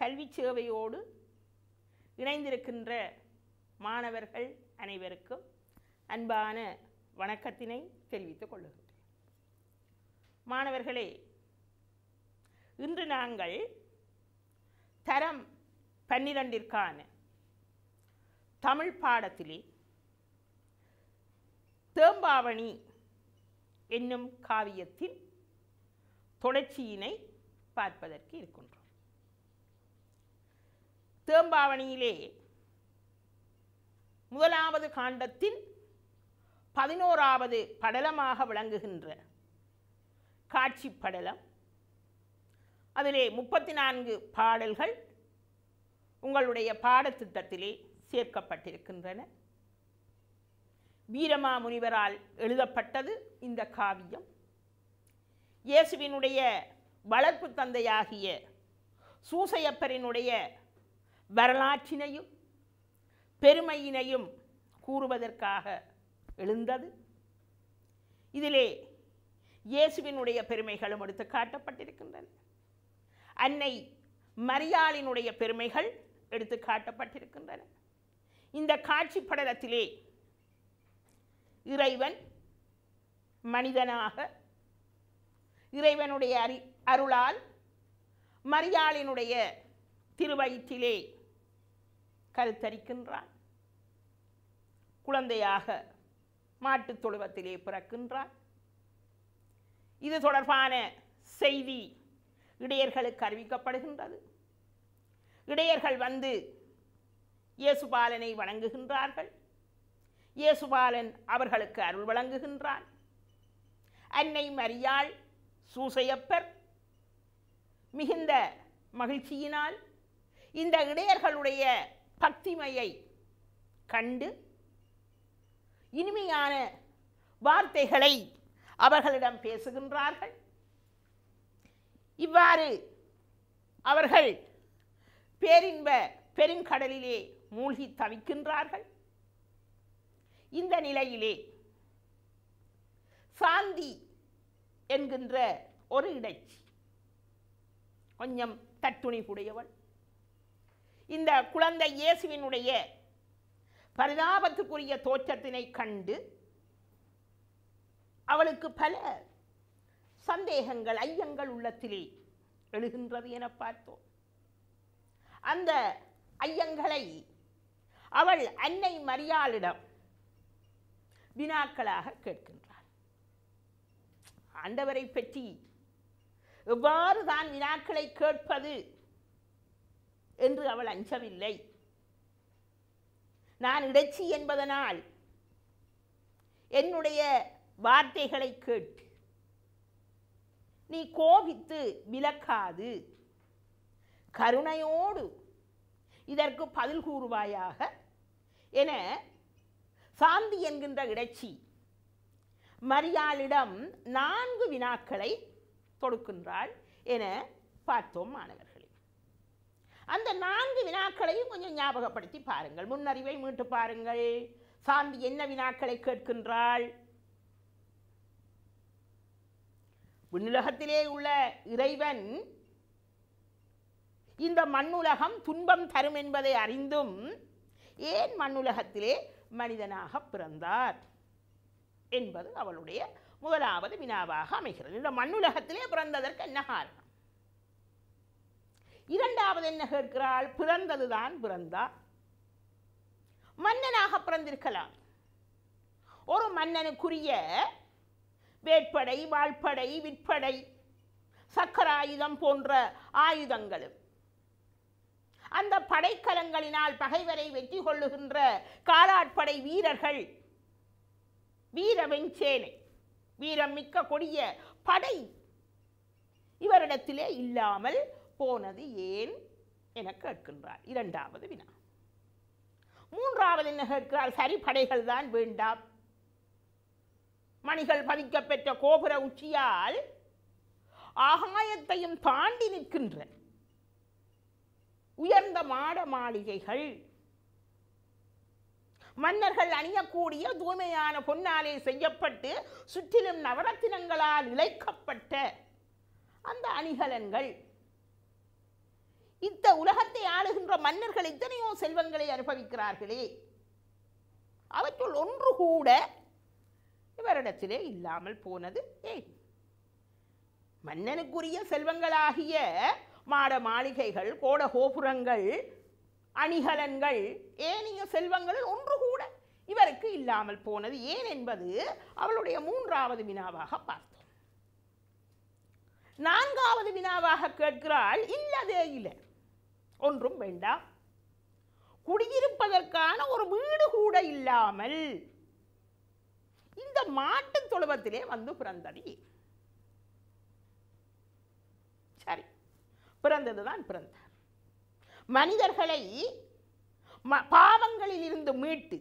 கல்வி சேவையோடு இணைந்திருக்கின்ற மாணவர்கள் அனைவருக்கும் அன்பான வணக்கத்தினை தெரிவித்துக் கொள்ளுகின்றேன். மாணவர்களே, இன்று நாங்கள் தரம் 12ற்கான தமிழ் பாடத்திலே தேம்பாவணி என்னும் காவியத்தின் தொடர்ச்சியினை பார்ப்பதற்கு இருக்கின்றோம். தேம்பாவணியிலே முதலாவது காண்டத்தின் 11வது படலமாக விளங்குகின்ற காட்சி படலம், அதிலே 34 பாடல்கள் உங்களுடைய பாடத்திட்டத்திலே சேர்க்கப்பட்டிருக்கின்றன. வீரமாமுனிவரால் எழுதப்பட்டது இந்த காவியம். இயேசுவினுடைய வளர்ப்பு தந்தையாகிய சூசையப்பரினுடைய வரலாற்றினையும் பெருமையினையும் கூறுவதற்காக எழுந்தது. இதிலே இயேசுவினுடைய பெருமைகளும் எடுத்து காட்டப்பட்டிருக்கின்றன. அன்னை மரியாளினுடைய பெருமைகள் எடுத்து காட்டப்பட்டிருக்கின்றன. இந்த காட்சி படலத்திலே இறைவன் மனிதனாக இறைவனுடைய அருளால் மரியாளினுடைய திருவயிற்றிலே கருத்தரிக்கின்றான். குழந்தையாக மாட்டுத் தொழுவத்திலே பிறக்கின்றான். இது தொடர்பான செய்தி இடையர்களுக்கு அறிவிக்கப்படுகின்றது. இடையர்கள் வந்து இயேசுபாலனை வணங்குகின்றார்கள். இயேசுபாலன் அவர்களுக்கு அருள் வழங்குகின்றான். அன்னை மரியாள் சூசையப்பர் மிகுந்த மகிழ்ச்சியினால் இந்த இடையர்களுடைய பக்திமையை கண்டு இனிமையான வார்த்தைகளை அவர்களிடம் பேசுகின்றார்கள். இவ்வாறு அவர்கள் பேரின்ப பெருங்கடலிலே மூழ்கி தவிக்கின்றார்கள். இந்த நிலையிலே சாந்தி என்கின்ற ஒரு இடைச்சி, கொஞ்சம் தட்டுணிப்புடையவள், இந்த குழந்தை இயேசுவினுடைய பரிதாபத்துக்குரிய தோற்றத்தினை கண்டு அவளுக்கு பல சந்தேகங்கள் ஐயங்கள் உள்ளத்திலே எழுகின்றது என பார்த்தோம். அந்த ஐயங்களை அவள் அன்னை மரியாளிடம் வினாக்களாக கேட்கின்றாள். ஆண்டவரை பற்றி எவ்வாறு தான் வினாக்களை கேட்பது என்று அவள் அஞ்சவில்லை. நான் இடைச்சி என்பதனால் என்னுடைய வார்த்தைகளை கேட்டு நீ கோபித்து விலக்காது கருணையோடு இதற்கு பதில் கூறுவாயாக என சாந்தி என்கின்ற இடைச்சி மரியாளிடம் 4 வினாக்களை தொடுக்கின்றாள் என பார்த்தோம். மாணவர்களே, அந்த 4 வினாக்களையும் கொஞ்சம் ஞாபகப்படுத்தி பாருங்கள், முன்னறிவை மீட்டு பாருங்கள். சாந்தி என்ன வினாக்களை கேட்கின்றாள்? விண்ணுலகத்திலே உள்ள இறைவன் இந்த மண்ணுலகம் துன்பம் தரும் என்பதை அறிந்தும் ஏன் மண்ணுலகத்திலே மனிதனாக பிறந்தார் என்பது அவளுடைய முதலாவது வினாவாக அமைகிறது. இந்த மண்ணுலகத்திலே பிறந்ததற்கு என்ன காரணம்? இரண்டாவது என்ன கேட்கிறாள்? பிறந்ததுதான் பிறந்தார், மன்னனாக பிறந்திருக்கலாம். ஒரு மன்னனுக்குரிய வேட்படை, வாழ்படை, விற்படை, சக்கராயுதம் போன்ற ஆயுதங்களும் அந்த படைக்கலங்களினால் பகைவரை வெற்றி கொள்ளுகின்ற காலாட்படை வீரர்கள், வீரவெஞ்சேனை, வீரம் மிக்க கொடிய படை இவரிடத்திலே இல்லாமல் போனது ஏன் என கேட்கின்றார். இரண்டாவது வினா. மூன்றாவது என்ன கேட்கிறார்? சரி, படைகள் தான் வேண்டாம், மணிகள் பதிக்கப்பெற்ற கோபுர உச்சியால் ஆகாயத்தையும் தாண்டி நிற்கின்ற உயர்ந்த மாட மாளிகைகள், மன்னர்கள் அணியக்கூடிய தூய்மையான பொன்னாலே செய்யப்பட்டு சுற்றிலும் நவரத்தினங்களால் இழைக்கப்பட்ட அந்த அணிகலன்கள், இந்த உலகத்தை ஆளுகின்ற மன்னர்கள் எத்தனையோ செல்வங்களை அனுபவிக்கிறார்களே, அவற்றுள் ஒன்று கூட இவரிடத்திலே இல்லாமல் போனது ஏன்? மன்னனுக்குரிய செல்வங்களாகிய மாட மாளிகைகள், கோட கோபுரங்கள், அணிகலன்கள், ஏனைய செல்வங்களில் ஒன்று கூட இவருக்கு இல்லாமல் போனது ஏன் என்பது அவளுடைய மூன்றாவது வினாவாக பார்த்தோம். நான்காவது வினாவாக கேட்கிறாள், இல்லதே இல்லை, ஒன்றும் வேண்டாம், குடியிருப்பதற்கான ஒரு வீடு கூட இல்லாமல் இந்த மாட்டு தொழுவத்திலே வந்து பிறந்தது. சரி, பிறந்ததுதான் பிறந்தார். மனிதர்களை பாவங்களில் இருந்து மீட்டு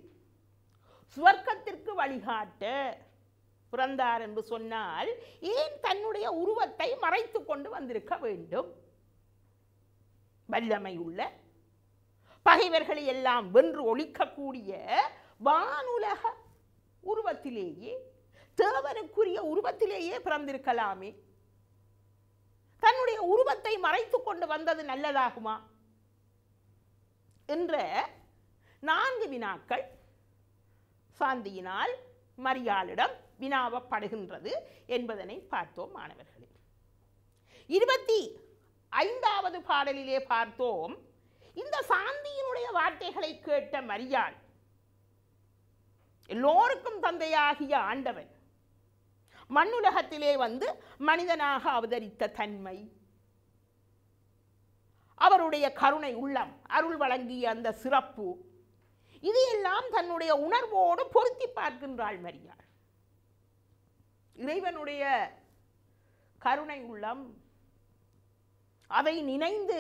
சுவர்க்கத்திற்கு வழிகாட்ட பிறந்தார் என்று சொன்னால் ஏன் தன்னுடைய உருவத்தை மறைத்து கொண்டு வந்திருக்க வேண்டும்? வல்லமை உள்ள பகைவர்களை எல்லாம் வென்று ஒழிக்கக்கூடிய வானுலக உருவத்திலேயே, தேவனுக்குரிய உருவத்திலேயே பிறந்திருக்கலாமே. தன்னுடைய உருவத்தை மறைத்து கொண்டு வந்தது நல்லதாகுமா என்ற 4 வினாக்கள் சாந்தியினால் மரியாளிடம் வினாவப்படுகின்றது என்பதனை பார்த்தோம் மாணவர்களே. 25வது பாடலிலே பார்த்தோம், இந்த சாந்தியினுடைய வார்த்தைகளை கேட்ட மரியாள், எல்லோருக்கும் தந்தையாகிய ஆண்டவன் மண்ணுலகத்திலே வந்து மனிதனாக அவதரித்த தன்மை, அவருடைய கருணை உள்ளம், அருள் வழங்கிய அந்த சிறப்பு, இதையெல்லாம் தன்னுடைய உணர்வோடு பொருத்தி பார்க்கின்றாள் மரியாள். இறைவனுடைய கருணை உள்ளம், அதை நினைந்து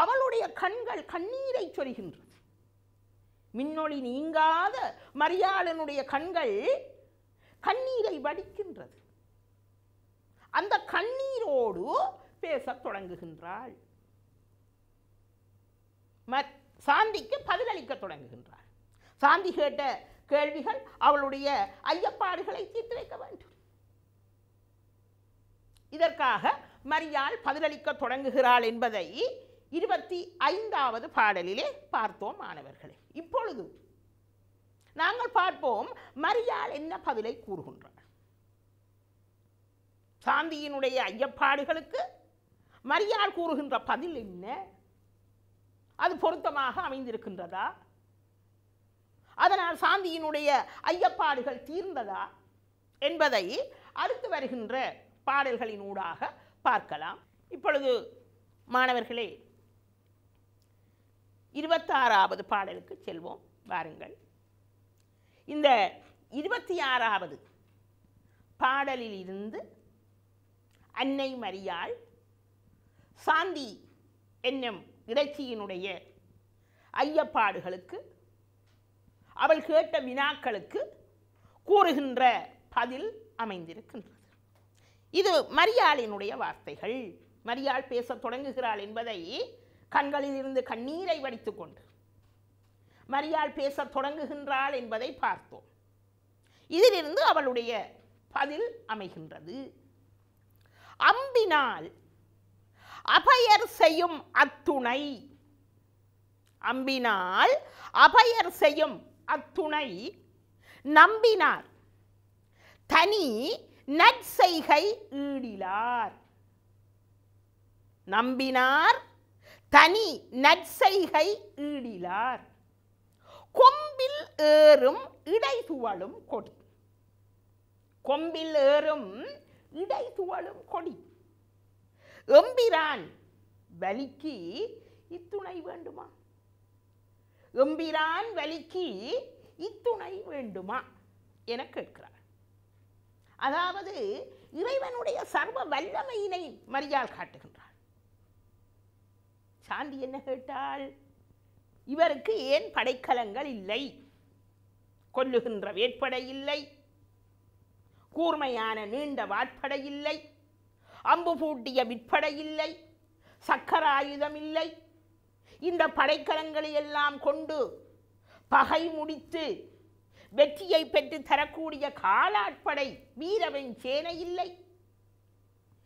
அவளுடைய கண்கள் கண்ணீரை சொரிகின்றது. மின்னொளி நீங்காத மரியாளனுடைய கண்கள் கண்ணீரை வடிக்கின்றது. அந்த கண்ணீரோடு பேசத் தொடங்குகின்றாள். சாந்திக்கு பதிலளிக்க தொடங்குகின்றாள். சாந்தி கேட்ட கேள்விகள் அவளுடைய ஐயப்பாடுகளை தீர்த்து வைக்க வேண்டும். இதற்காக மரியாள் பதிலளிக்க தொடங்குகிறாள் என்பதை 25வது பாடலிலே பார்த்தோம் மாணவர்களே. இப்பொழுது நாங்கள் பார்ப்போம் மரியாள் என்ன பதிலை கூறுகின்றாள். சாந்தியினுடைய ஐயப்பாடுகளுக்கு மரியாள் கூறுகின்ற பதில் என்ன? அது பொருத்தமாக அமைந்திருக்கின்றதா? அதனால் சாந்தியினுடைய ஐயப்பாடுகள் தீர்ந்ததா என்பதை அடுத்து வருகின்ற பாடல்களின் ஊடாக பார்க்கலாம். இப்பொழுது மாணவர்களே 26வது பாடலுக்கு செல்வோம். வாருங்கள். இந்த 26வது பாடலில் இருந்து அன்னை மரியாள் சாந்தி என்னும் இறைச்சியினுடைய ஐயப்பாடுகளுக்கு, அவள் கேட்ட வினாக்களுக்கு கூறுகின்ற பதில் அமைந்திருக்கின்றது. இது மரியாளினுடைய வார்த்தைகள். மரியாள் பேச தொடங்குகிறாள் என்பதை கண்களில் இருந்து கண்ணீரை வடித்துக் கொண்டு மரியாள் பேச தொடங்குகின்றாள் என்பதை பார்த்தோம். இதிலிருந்து அவளுடைய பதில் அமைகின்றது. அம்பினால் அபயர் செய்யும் அத்துணை, அம்பினால் அபயர் செய்யும் அத்துணை நம்பினார் தனி நற்செய்கை ஈடிலார். நம்பினார் தனி நற்செய்கை ஈடிலார். கொம்பில் ஏறும் இடை துவளும் கொடி, கொம்பில் ஏறும் இடை துவளும் கொடி. எம்பிரான் வலிக்கு இத்துணை வேண்டுமா? எம்பிரான் வலிக்கு இத்துணை வேண்டுமா என கேட்கிறார். அதாவது இறைவனுடைய சர்வ வல்லமையினை மரியாள் காட்டுகின்றார். சாந்தி என்ன கேட்டால், இவருக்கு ஏன் படைக்கலங்கள் இல்லை? கொல்லுகின்ற வேட்படை இல்லை, கூர்மையான நீண்ட வாட்படை இல்லை, அம்பு பூட்டிய விற்படை இல்லை, சக்கராயுதம் இல்லை. இந்த படைக்கலங்களை எல்லாம் கொண்டு பகை முடித்து வெற்றியை பெற்று தரக்கூடிய காலாட்படை வீரவன் சேனை இல்லை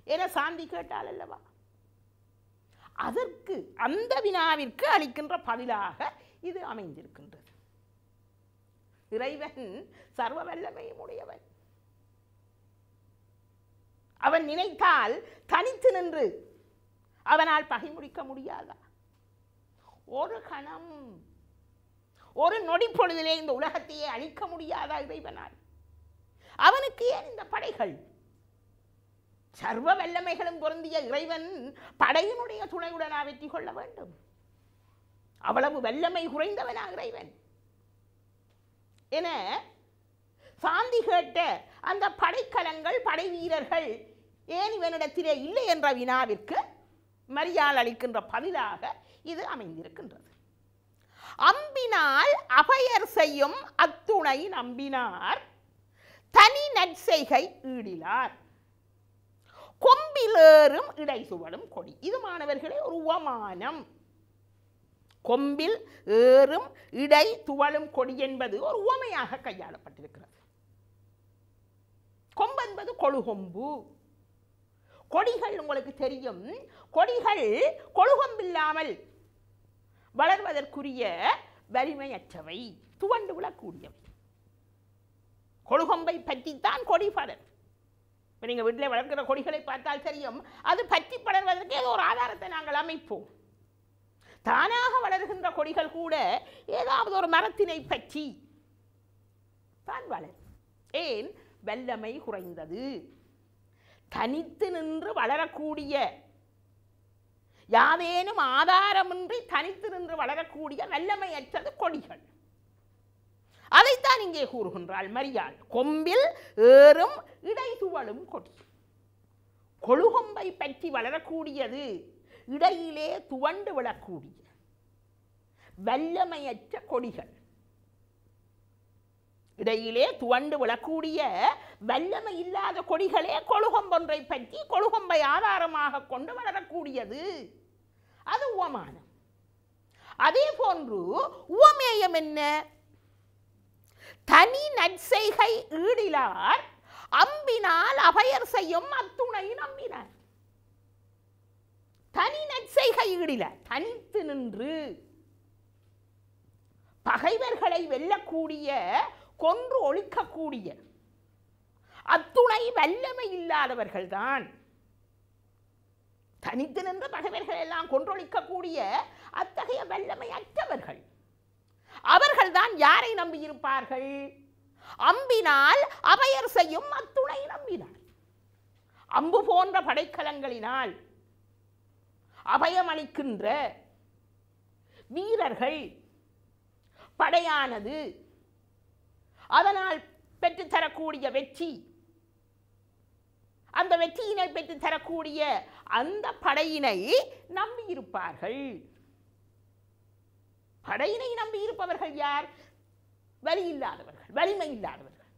என சாந்தி கேட்டால் அல்லவா? அதற்கு அந்த வினாவிற்கு அளிக்கின்ற பதிலாக இது அமைந்திருக்கின்றது. இறைவன் சர்வ வல்லமையும் உடையவன். அவன் நினைத்தால் தனித்து நின்று அவனால் பகை முடிக்க முடியாதா? ஒரு கணம், ஒரு நொடி பொழுதிலே இந்த உலகத்தையே அழிக்க முடியாதா இறைவனால்? அவனுக்கு ஏன் இந்த படைகள்? சர்வ வல்லமைகளும் பொருந்திய இறைவன் படையினுடைய துணையுடனா வெற்றி கொள்ள வேண்டும். அவ்வளவு வல்லமை குறைந்தவனா இறைவன் என சாந்தி கேட்ட அந்த படைக்கலங்கள், படை வீரர்கள் ஏன் இவனிடத்திலே இல்லை என்ற வினாவிற்கு மரியாள் அளிக்கின்ற பதிலாக இது அமைந்திருக்கின்றது. அம்பினால் அபயர் செய்யும் அத்துணை நம்பினார் தனி நற்செய்கை ஈடிலார் கொம்பிலேறும் இடை சுவடும் கொடி. இது மாணவர்களே ஒரு உவமானம். கொம்பில் ஏறும் இடை துவளும் கொடி என்பது ஒரு உவமையாக கையாளப்பட்டிருக்கிறது. கொம்பு என்பது கொழுகொம்பு. கொடிகள் உங்களுக்கு தெரியும், கொடிகள் கொழுகொம்பில்லாமல் வளர்வதற்குரிய வலிமையற்றவை, துவண்டு விழக்கூடியவை. கொழுகொம்பை பற்றித்தான் கொடி படர். இப்போ நீங்கள் வீட்டில் வளர்க்கிற கொடிகளை பார்த்தால் தெரியும், அது பற்றி படர்வதற்கு ஏதோ ஒரு ஆதாரத்தை நாங்கள் அமைப்போம். தானாக வளர்கின்ற கொடிகள் கூட ஏதாவது ஒரு மரத்தினை பற்றி தான் வளரும். ஏன்? வல்லமை குறைந்தது. தனித்து நின்று வளரக்கூடிய, யாதேனும் ஆதாரமின்றி தனித்து நின்று வளரக்கூடிய வல்லமையற்றது கொடிகள். அதைத்தான் இங்கே கூறுகின்றாள் மரியாள். கொம்பில் ஏறும் இடை துவளும் கொடி. கொழுகொம்பை பற்றி வளரக்கூடியது, இடையிலே துவண்டு விழக்கூடிய வல்லமையற்ற கொடிகள். இடையிலே துவண்டு விழக்கூடிய வல்லமை இல்லாத கொடிகளே கொழுகொம்பொன்றை பற்றி, கொழுகொம்பை ஆதாரமாக கொண்டு வளரக்கூடியது. அது உவமானம். அதே போன்று உவமேயம் என்ன? தனி நற்செய்கை ஈடிலார் அம்பினால் அபயர் செய்யும் அத்துணை நம்பினார். தனி நற்செய்கை ஈடிலார், தனித்து நின்று பகைவர்களை வெல்லக்கூடிய, கொன்று ஒழிக்கக்கூடிய அத்துணை வல்லமை இல்லாதவர்கள் தான். தனித்து நின்று பகைவர்கள் எல்லாம் கொன்றொழிக்கக்கூடிய அத்தகைய வல்லமை அற்றவர்கள். அவர்கள் தான் யாரை நம்பியிருப்பார்கள்? அம்பினால் அபயர் செய்யும் அத்துணை நம்பினார். அம்பு போன்ற படைக்கலங்களினால் அபயமளிக்கின்ற வீரர்கள், படையானது அதனால் பெற்றுத்தரக்கூடிய வெற்றி, அந்த வெற்றியினை பெற்றுத்தரக்கூடிய அந்த படையினை நம்பியிருப்பார்கள். படையினை நம்பி இருப்பவர்கள் யார்? வலி இல்லாதவர்கள், வலிமை இல்லாதவர்கள்.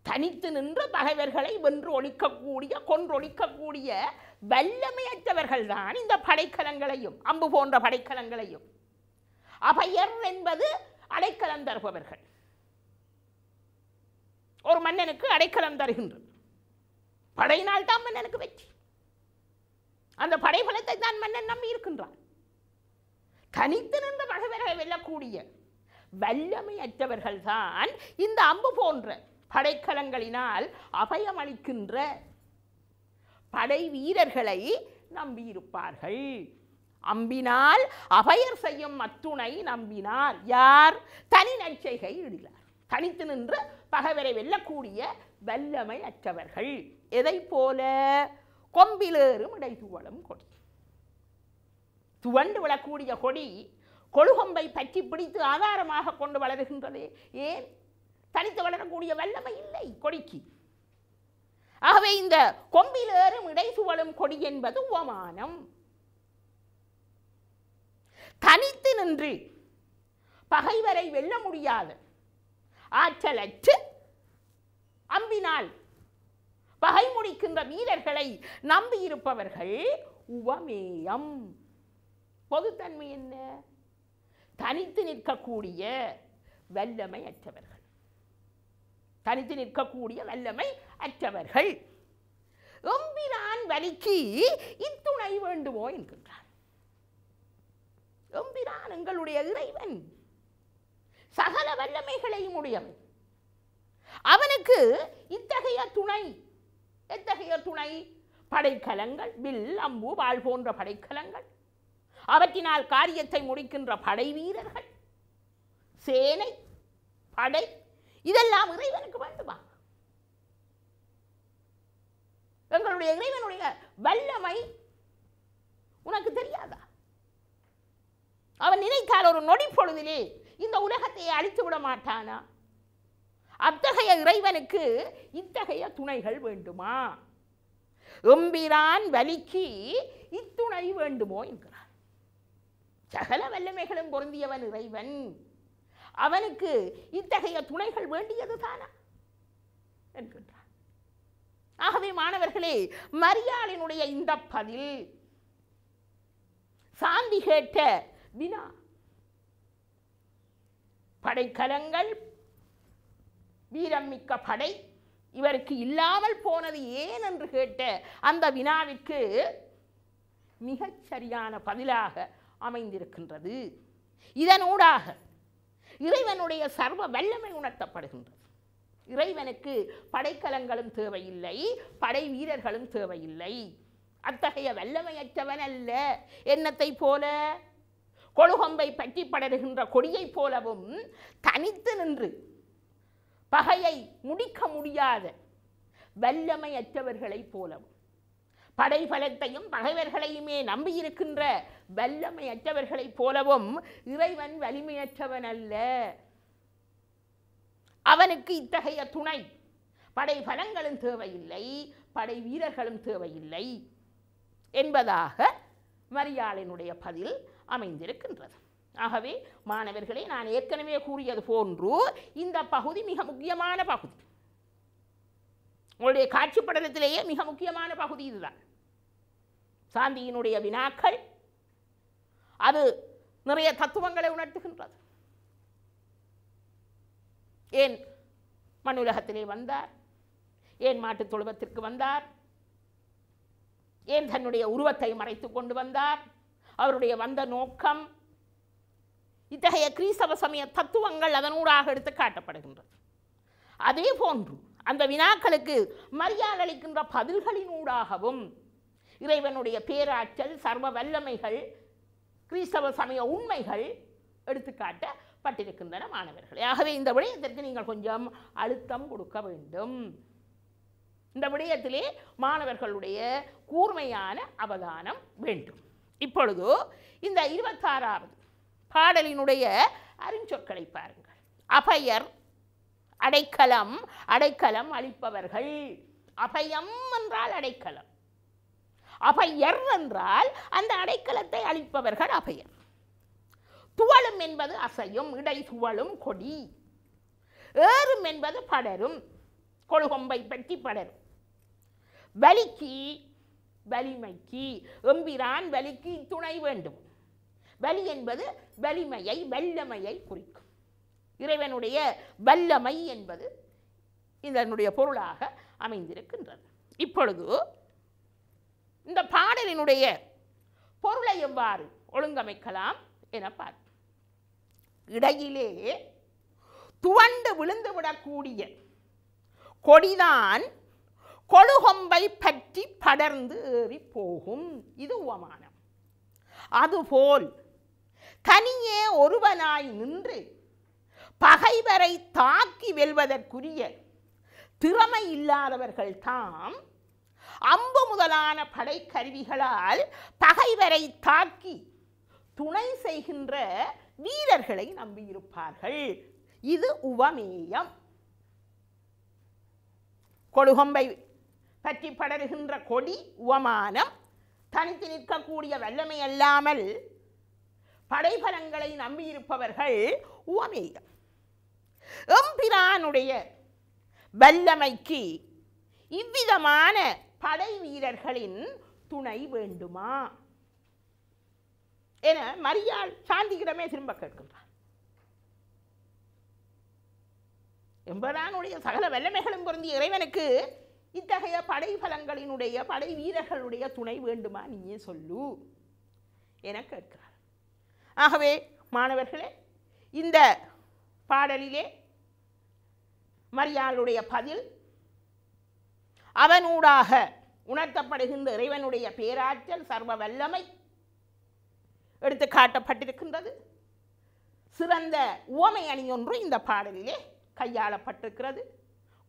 தனித்து நின்று பகைவர்களை வென்று ஒழிக்கக்கூடிய, கொன்றொழிக்கக்கூடிய வல்லமையற்றவர்கள் தான் இந்த படைக்கலங்களையும், அம்பு போன்ற படைக்கலங்களையும். அபயர் என்பது அடைக்கலம் தருபவர்கள். ஒரு மன்னனுக்கு அடைக்கலம் தருகின்றது. படையினால் தான் மன்னனுக்கு வெற்றி. அந்த படைபலத்தை தான் மன்னன் நம்பி இருக்கின்றான். தனித்து நின்று பகைவர்களை வெல்லக்கூடிய வல்லமையற்றவர்கள் தான் இந்த அம்பு போன்ற படைக்கலங்களினால் அபயமளிக்கின்ற படை வீரர்களை நம்பியிருப்பார்கள். அம்பினால் அபயர் செய்யும் அத்துணை நம்பினார். யார்? தனி நற்செய்கை ஈடிலார். தனித்து நின்று பகைவரை வெல்லக்கூடிய வல்லமை அற்றவர்கள். எதை போல? கொம்பிலேறும் இடை துவளும் கொடி. துவண்டு விழக்கூடிய கொடி கொழுகொம்பை பற்றி பிடித்து ஆதாரமாக கொண்டு வளருகின்றது. ஏன்? தனித்து வளரக்கூடிய வல்லமை இல்லை கொடிக்கு. ஆகவே இந்த கொம்பிலேறும் இடை துவளும் கொடி என்பது உவமானம். தனித்து நின்று பகைவரை வெல்ல முடியாத ஆற்றலற்று அம்பினால் பகை முடிக்கின்ற வீரர்களை நம்பியிருப்பவர்கள் உவமேயம். பொதுத்தன்மை என்ன? தனித்து நிற்கக்கூடிய வல்லமை அற்றவர்கள். தனித்து நிற்கக்கூடிய வல்லமை அற்றவர்கள். எம்பிரான் வலிக்கு இத்துணை வேண்டுமோ என்கின்றான். எம்பிரான் எங்களுடைய இறைவன், சகல வல்லமைகளையும் உடையவன். அவனுக்கு இத்தகைய துணை, எத்தகைய துணை? படைக்கலங்கள், வில், அம்பு, வாள் போன்ற படைக்கலங்கள், அவற்றினால் காரியத்தை முடிக்கின்ற படை வீரர்கள், சேனை, படை, இதெல்லாம் இறைவனுக்கு வேண்டுமா? எங்களுடைய இறைவனுடைய வல்லமை உனக்கு தெரியாதா? அவன் நினைத்தால் ஒரு நொடி பொழுதிலே இந்த உலகத்தை அழித்து விட மாட்டானா? அத்தகைய இறைவனுக்கு இத்தகைய துணைகள் வேண்டுமா? எம்பிரான் வலிக்கு இத்துணை வேண்டுமோ என்கிறார். சகல வல்லமைகளும் பொருந்தியவன் இறைவன், அவனுக்கு இத்தகைய துணைகள் வேண்டியது தானா என்கின்றார். ஆகவே மாணவர்களே, மரியாளினுடைய இந்த பதில் சாந்தி கேட்ட வினா, படைக்கலங்கள், வீரம் மிக்க படை இவருக்கு இல்லாமல் போனது ஏன் என்று கேட்ட அந்த வினாவிற்கு மிகச் சரியான பதிலாக அமைந்திருக்கின்றது. இதனூடாக இறைவனுடைய சர்வ வல்லமை உணர்த்தப்படுகின்றது. இறைவனுக்கு படைக்கலங்களும் தேவையில்லை, படை வீரர்களும் தேவையில்லை. அத்தகைய வல்லமையற்றவன் அல்ல. என்னத்தை போல? கொழுகொம்பை பற்றி படருகின்ற கொடியை போலவும் தனித்து நின்று பகையை முடிக்க முடியாத வல்லமையற்றவர்களைப் போலவும், படைபலத்தையும் பகைவர்களையுமே நம்பியிருக்கின்ற வல்லமையற்றவர்களைப் போலவும் இறைவன் வலிமையற்றவன் அல்ல. அவனுக்கு இத்தகைய துணை, படை பலங்களும் தேவையில்லை, படை வீரர்களும் தேவையில்லை என்பதாக மரியாளினுடைய பதில் அமைந்திருக்கின்றது. ஆகவே மாணவர்களே, நான் ஏற்கனவே கூறியது போன்று இந்த பகுதி மிக முக்கியமான பகுதி. உங்களுடைய காட்சி படலத்திலேயே மிக முக்கியமான பகுதி இதுதான். சாந்தியினுடைய வினாக்கள் அது நிறைய தத்துவங்களை உணர்த்துகின்றது. ஏன் மண்ணுலகத்திலே வந்தார்? ஏன் மாட்டுத் தொழுவத்திற்கு வந்தார்? ஏன் தன்னுடைய உருவத்தை மறைத்துக் கொண்டு வந்தார்? அவருடைய வந்த நோக்கம், இத்தகைய கிறிஸ்தவ சமய தத்துவங்கள் அதனூடாக எடுத்து காட்டப்படுகின்றது. அதே போன்று அந்த வினாக்களுக்கு மரியாதை அளிக்கின்ற பதில்களினூடாகவும் இறைவனுடைய பேராற்றல், சர்வ வல்லமைகள், கிறிஸ்தவ சமய உண்மைகள் எடுத்துக்காட்டப்பட்டிருக்கின்றன மாணவர்களே. ஆகவே இந்த விடயத்திற்கு நீங்கள் கொஞ்சம் அழுத்தம் கொடுக்க வேண்டும். இந்த விடயத்திலே மாணவர்களுடைய கூர்மையான அவதானம் வேண்டும். இப்பொழுது இந்த 26வது பாடலினுடைய அருஞ்சொற்களை பாருங்கள். அபயர், அடைக்கலம், அடைக்கலம் அளிப்பவர்கள். அபயம் என்றால் அடைக்கலம், அபயர் என்றால் அந்த அடைக்கலத்தை அளிப்பவர்கள் அபயர். துவளும் என்பது அசையும், இடை துவளும் கொடி. ஏறும் என்பது படரும், கொழுகொம்பை பற்றி படரும். வலிக்கு, வலிமைக்கு, எம்பிரான் வலிக்கு துணை வேண்டும். வலி என்பது வலிமையை, வல்லமையை குறிக்கும். இறைவனுடைய வல்லமை என்பது இதனுடைய பொருளாக அமைந்திருக்கின்றது. இப்பொழுது இந்த பாடலினுடைய பொருளை எவ்வாறு ஒழுங்கமைக்கலாம் என பார்ப்போம். இடையிலே துவண்டு விழுந்துவிடக்கூடிய கொடிதான் கொழுகொம்பை பற்றி படர்ந்து ஏறி போகும். இது உவமானம். அதுபோல் தனியே ஒருவனாய் நின்று பகைவரை தாக்கி வெல்வதற்குரிய திறமை இல்லாதவர்கள் தாம் அம்பு முதலான படைக்கருவிகளால் பகைவரை தாக்கி துணை செய்கின்ற வீரர்களை நம்பியிருப்பார்கள். இது உவமேயம். கொழுகொம்பை பற்றி படருகின்ற கொடி உவமானம். தனித்து நிற்கக்கூடிய வல்லமை அல்லாமல் படைபலங்களை நம்பியிருப்பவர்கள் உவமேயம். எம்பிரானுடைய வல்லமைக்கு இவ்விதமான படை வீரர்களின் துணை வேண்டுமா என மரியாள் சாந்தியிடமே திரும்ப கேட்கின்றார். எம்பரானுடைய சகல வல்லமைகளும் பொருந்திய இறைவனுக்கு இத்தகைய படைபலங்களினுடைய படை வீரர்களுடைய துணை வேண்டுமா நீயே சொல்லு என கேட்கிறார். ஆகவே மாணவர்களே, இந்த பாடலிலே மரியாளுடைய பதில் அவனூடாக உணர்த்தப்படுகின்ற இறைவனுடைய பேராற்றல் சர்வ வல்லமை எடுத்து காட்டப்பட்டிருக்கின்றது. சிறந்த உவமை அணி ஒன்று இந்த பாடலிலே கையாளப்பட்டிருக்கிறது.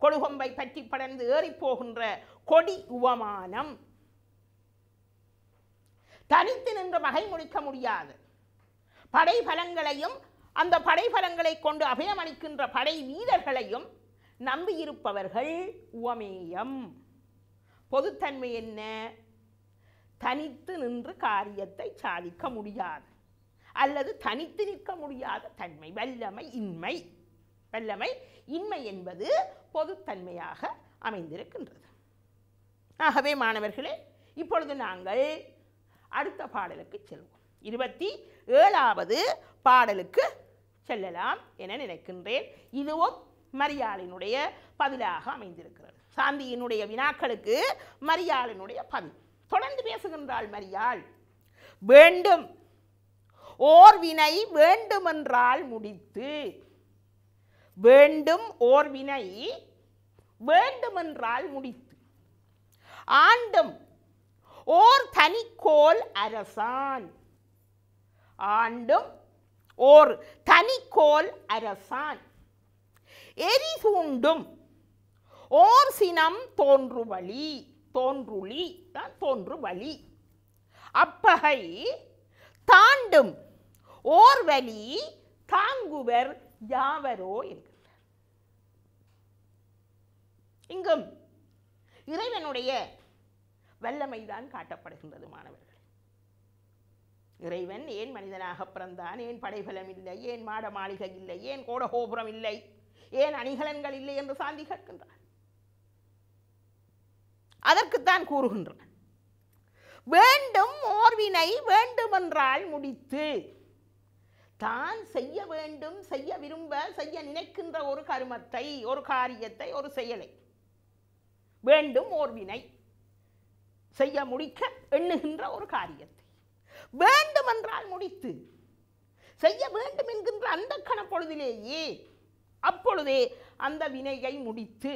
கொழுகொம்பை பற்றி படர்ந்து ஏறிப்போகின்ற கொடி உவமானம். தனித்து நின்று வகை முடிக்க முடியாது படைபலங்களையும் அந்த படைபலங்களை கொண்டு அபயமளிக்கின்ற படை வீரர்களையும் நம்பியிருப்பவர்கள் உவமேயம். பொதுத்தன்மை என்ன? தனித்து நின்று காரியத்தை சாதிக்க முடியாது அல்லது தனித்து நிற்க முடியாத தன்மை, வல்லமை இன்மை. வல்லமை இன்மை என்பது பொதுத்தன்மையாக அமைந்திருக்கின்றது. ஆகவே மாணவர்களே, இப்பொழுது நாங்கள் அடுத்த பாடலுக்கு செல்வோம். 27வது பாடலுக்கு செல்லலாம் என நினைக்கின்றேன். இதுவும் மரியாளினுடைய பதிலாக அமைந்திருக்கிறது. சாந்தியினுடைய வினாக்களுக்கு மரியாளினுடைய பதில். தொடர்ந்து பேசுகின்றாள் மரியாள். வேண்டும் ஓர் வினை வேண்டுமென்றால் முடித்து. வேண்டும் ஓர் வினை வேண்டுமென்றால் முடித்து. ஆண்டும் ஓர் தனிக்கோல் அரசான். ஆண்டும் ஓர் தனிக்கோல் அரசான். எரிசூண்டும் ஓர் சினம் தோன்றுவழி. தோன்றுளி தான் தோன்றுவழி. அப்பகை தாண்டும் ஓர் வழி தாங்குவர் யாவரோ என்கின்றார். இங்கும் இறைவனுடைய வல்லமைதான் காட்டப்படுகின்றது மாணவர்கள். இறைவன் ஏன் மனிதனாக பிறந்தான், ஏன் படைபலம் இல்லை, ஏன் மாட மாளிகை இல்லை, ஏன் கோடகோபுரம் இல்லை, ஏன் அணிகலன்கள் இல்லை என்று சாந்தி கேட்கின்றார். அதற்குத்தான் கூறுகின்றான். வேண்டும் ஓர்வினை வேண்டுமென்றால் முடித்து. தான் செய்ய வேண்டும், செய்ய விரும்ப, செய்ய நினைக்கின்ற ஒரு கருமத்தை, ஒரு காரியத்தை, ஒரு செயலை வேண்டும் ஓர்வினை செய்ய முடிக்க எண்ணுகின்ற ஒரு காரியத்தை வேண்டுமென்றால் முடித்து செய்ய வேண்டும் என்கின்ற அந்த கணப்பொழுதிலேயே அப்பொழுதே அந்த வினையை முடித்து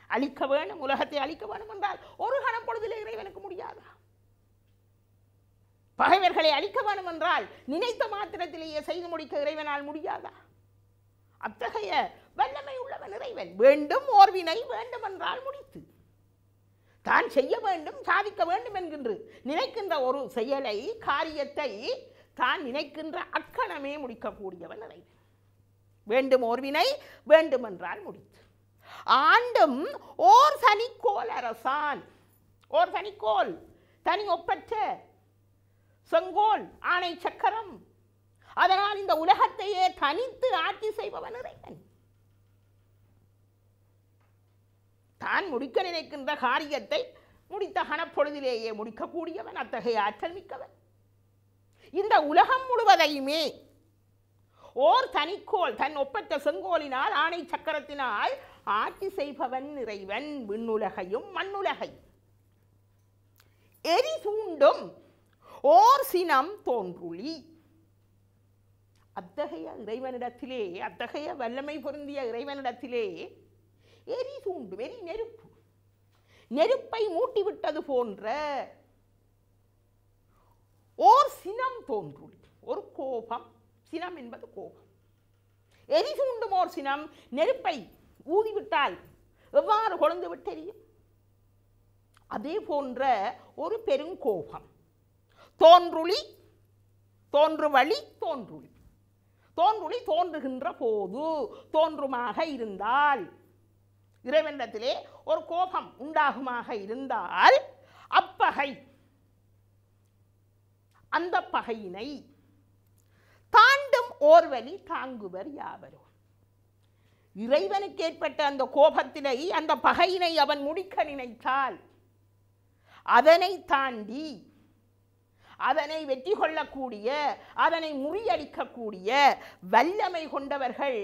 அழிக்க வேண்டும், உலகத்தை அழிக்க வேண்டும் என்றால் ஒரு கணப்பொழுதிலே இறைவனுக்கு முடியாதா? பகைவர்களை அழிக்க வேண்டும் என்றால் நினைத்த மாத்திரத்திலேயே செய்து முடிக்க இறைவனால் முடியாதா? அத்தகைய வல்லமை உள்ளவன் இறைவன். வேண்டும் ஓர்வினை வேண்டுமென்றால் முடித்து. தான் செய்ய வேண்டும், சாதிக்க வேண்டும் என்கின்ற நினைக்கின்ற ஒரு செயலை, காரியத்தை தான் நினைக்கின்ற அக்கணமே முடிக்கக்கூடியவன் இறைவன். வேண்டும் ஓர்வினை வேண்டுமென்றால் முடித்து. ஆண்டும் ஓர் தனிக்கோல் அரசான். ஓர் தனிக்கோல், தனி ஒப்பற்ற செங்கோல், ஆணை சக்கரம். அதனால் இந்த உலகத்தையே தனித்து ஆட்சி செய்பவன் இறைவன். தான் முடிக்க நினைக்கின்ற காரியத்தை முடித்த கணப்பொழுதிலேயே முடிக்கக்கூடியவன், அத்தகைய ஆற்றல் மிக்கவன். இந்த உலகம் முழுவதையுமே ஓர் தனிக்கோல், தன் ஒப்பற்ற செங்கோலினால், ஆணை சக்கரத்தினால் ஆட்சி செய்பவன் இறைவன். விண்ணுலகையும் மண்ணுலகையும். எரி தூண்டும் ஓர் சினம் தோன்றுளி. அத்தகைய இறைவனிடத்திலே, அத்தகைய வல்லமை பொருந்திய இறைவனிடத்திலே எரி தூண்டும், எரி நெருப்பு, நெருப்பை மூட்டிவிட்டது போன்ற ஓர் சினம் தோன்றுளி, ஒரு கோபம். சினம் என்பது கோபம். எரி தூண்டும் ஓர் சினம், நெருப்பை ஊதிவிட்டால் எவ்வாறு கொழுந்து விட்டெரியும், அதே போன்ற ஒரு பெருங்கோபம். தோன்றுளி, தோன்றுவழி, தோன்றுளி. தோன்றுளி தோன்றுகின்ற போது, தோன்றுமாக இருந்தால், இறைவனிடத்திலே ஒரு கோபம் உண்டாகுமாக இருந்தால் அப்பகை, அந்த பகையினை தாண்டும் ஓர்வழி தாங்குவர் யாவரோ. இறைவனுக்கு ஏற்பட்ட அந்த கோபத்தினை, அந்த பகையினை அவன் முடிக்க நினைத்தால் அதனை தாண்டி, அதனை வெற்றி கொள்ளக்கூடிய, அதனை முறியடிக்கக்கூடிய வல்லமை கொண்டவர்கள்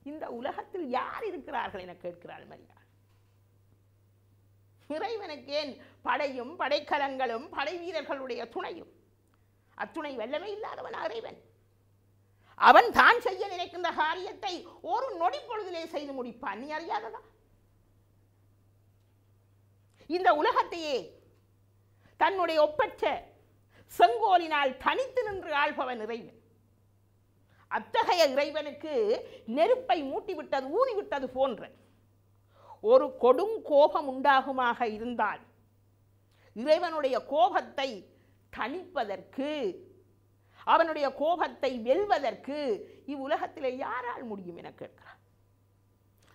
இந்த உலகத்தில் யார் இருக்கிறார்கள் என கேட்கிறாள் மரியாள். இறைவனுக்கு ஏன் படையும் படைக்கலங்களும் படை வீரர்களுடைய துணையும்? அத்துணை வல்லமை இல்லாதவன் இறைவன். அவன் தான் செய்ய நினைக்கின்ற காரியத்தை ஒரு நொடி பொழுதிலே செய்து முடிப்பான். நீ அறியாததா? இந்த உலகத்தையே தன்னுடைய ஒப்பற்ற செங்கோலினால் தனித்து நின்று ஆள்பவன் இறைவன். அத்தகைய இறைவனுக்கு நெருப்பை மூட்டிவிட்டது ஊதிவிட்டது போன்ற ஒரு கொடும் கோபம் உண்டாகுமாக இருந்தால் இறைவனுடைய கோபத்தை தணிப்பதற்கு, அவனுடைய கோபத்தை வெல்வதற்கு இவ்வுலகத்திலே யாரால் முடியும் என கேட்கிறார்.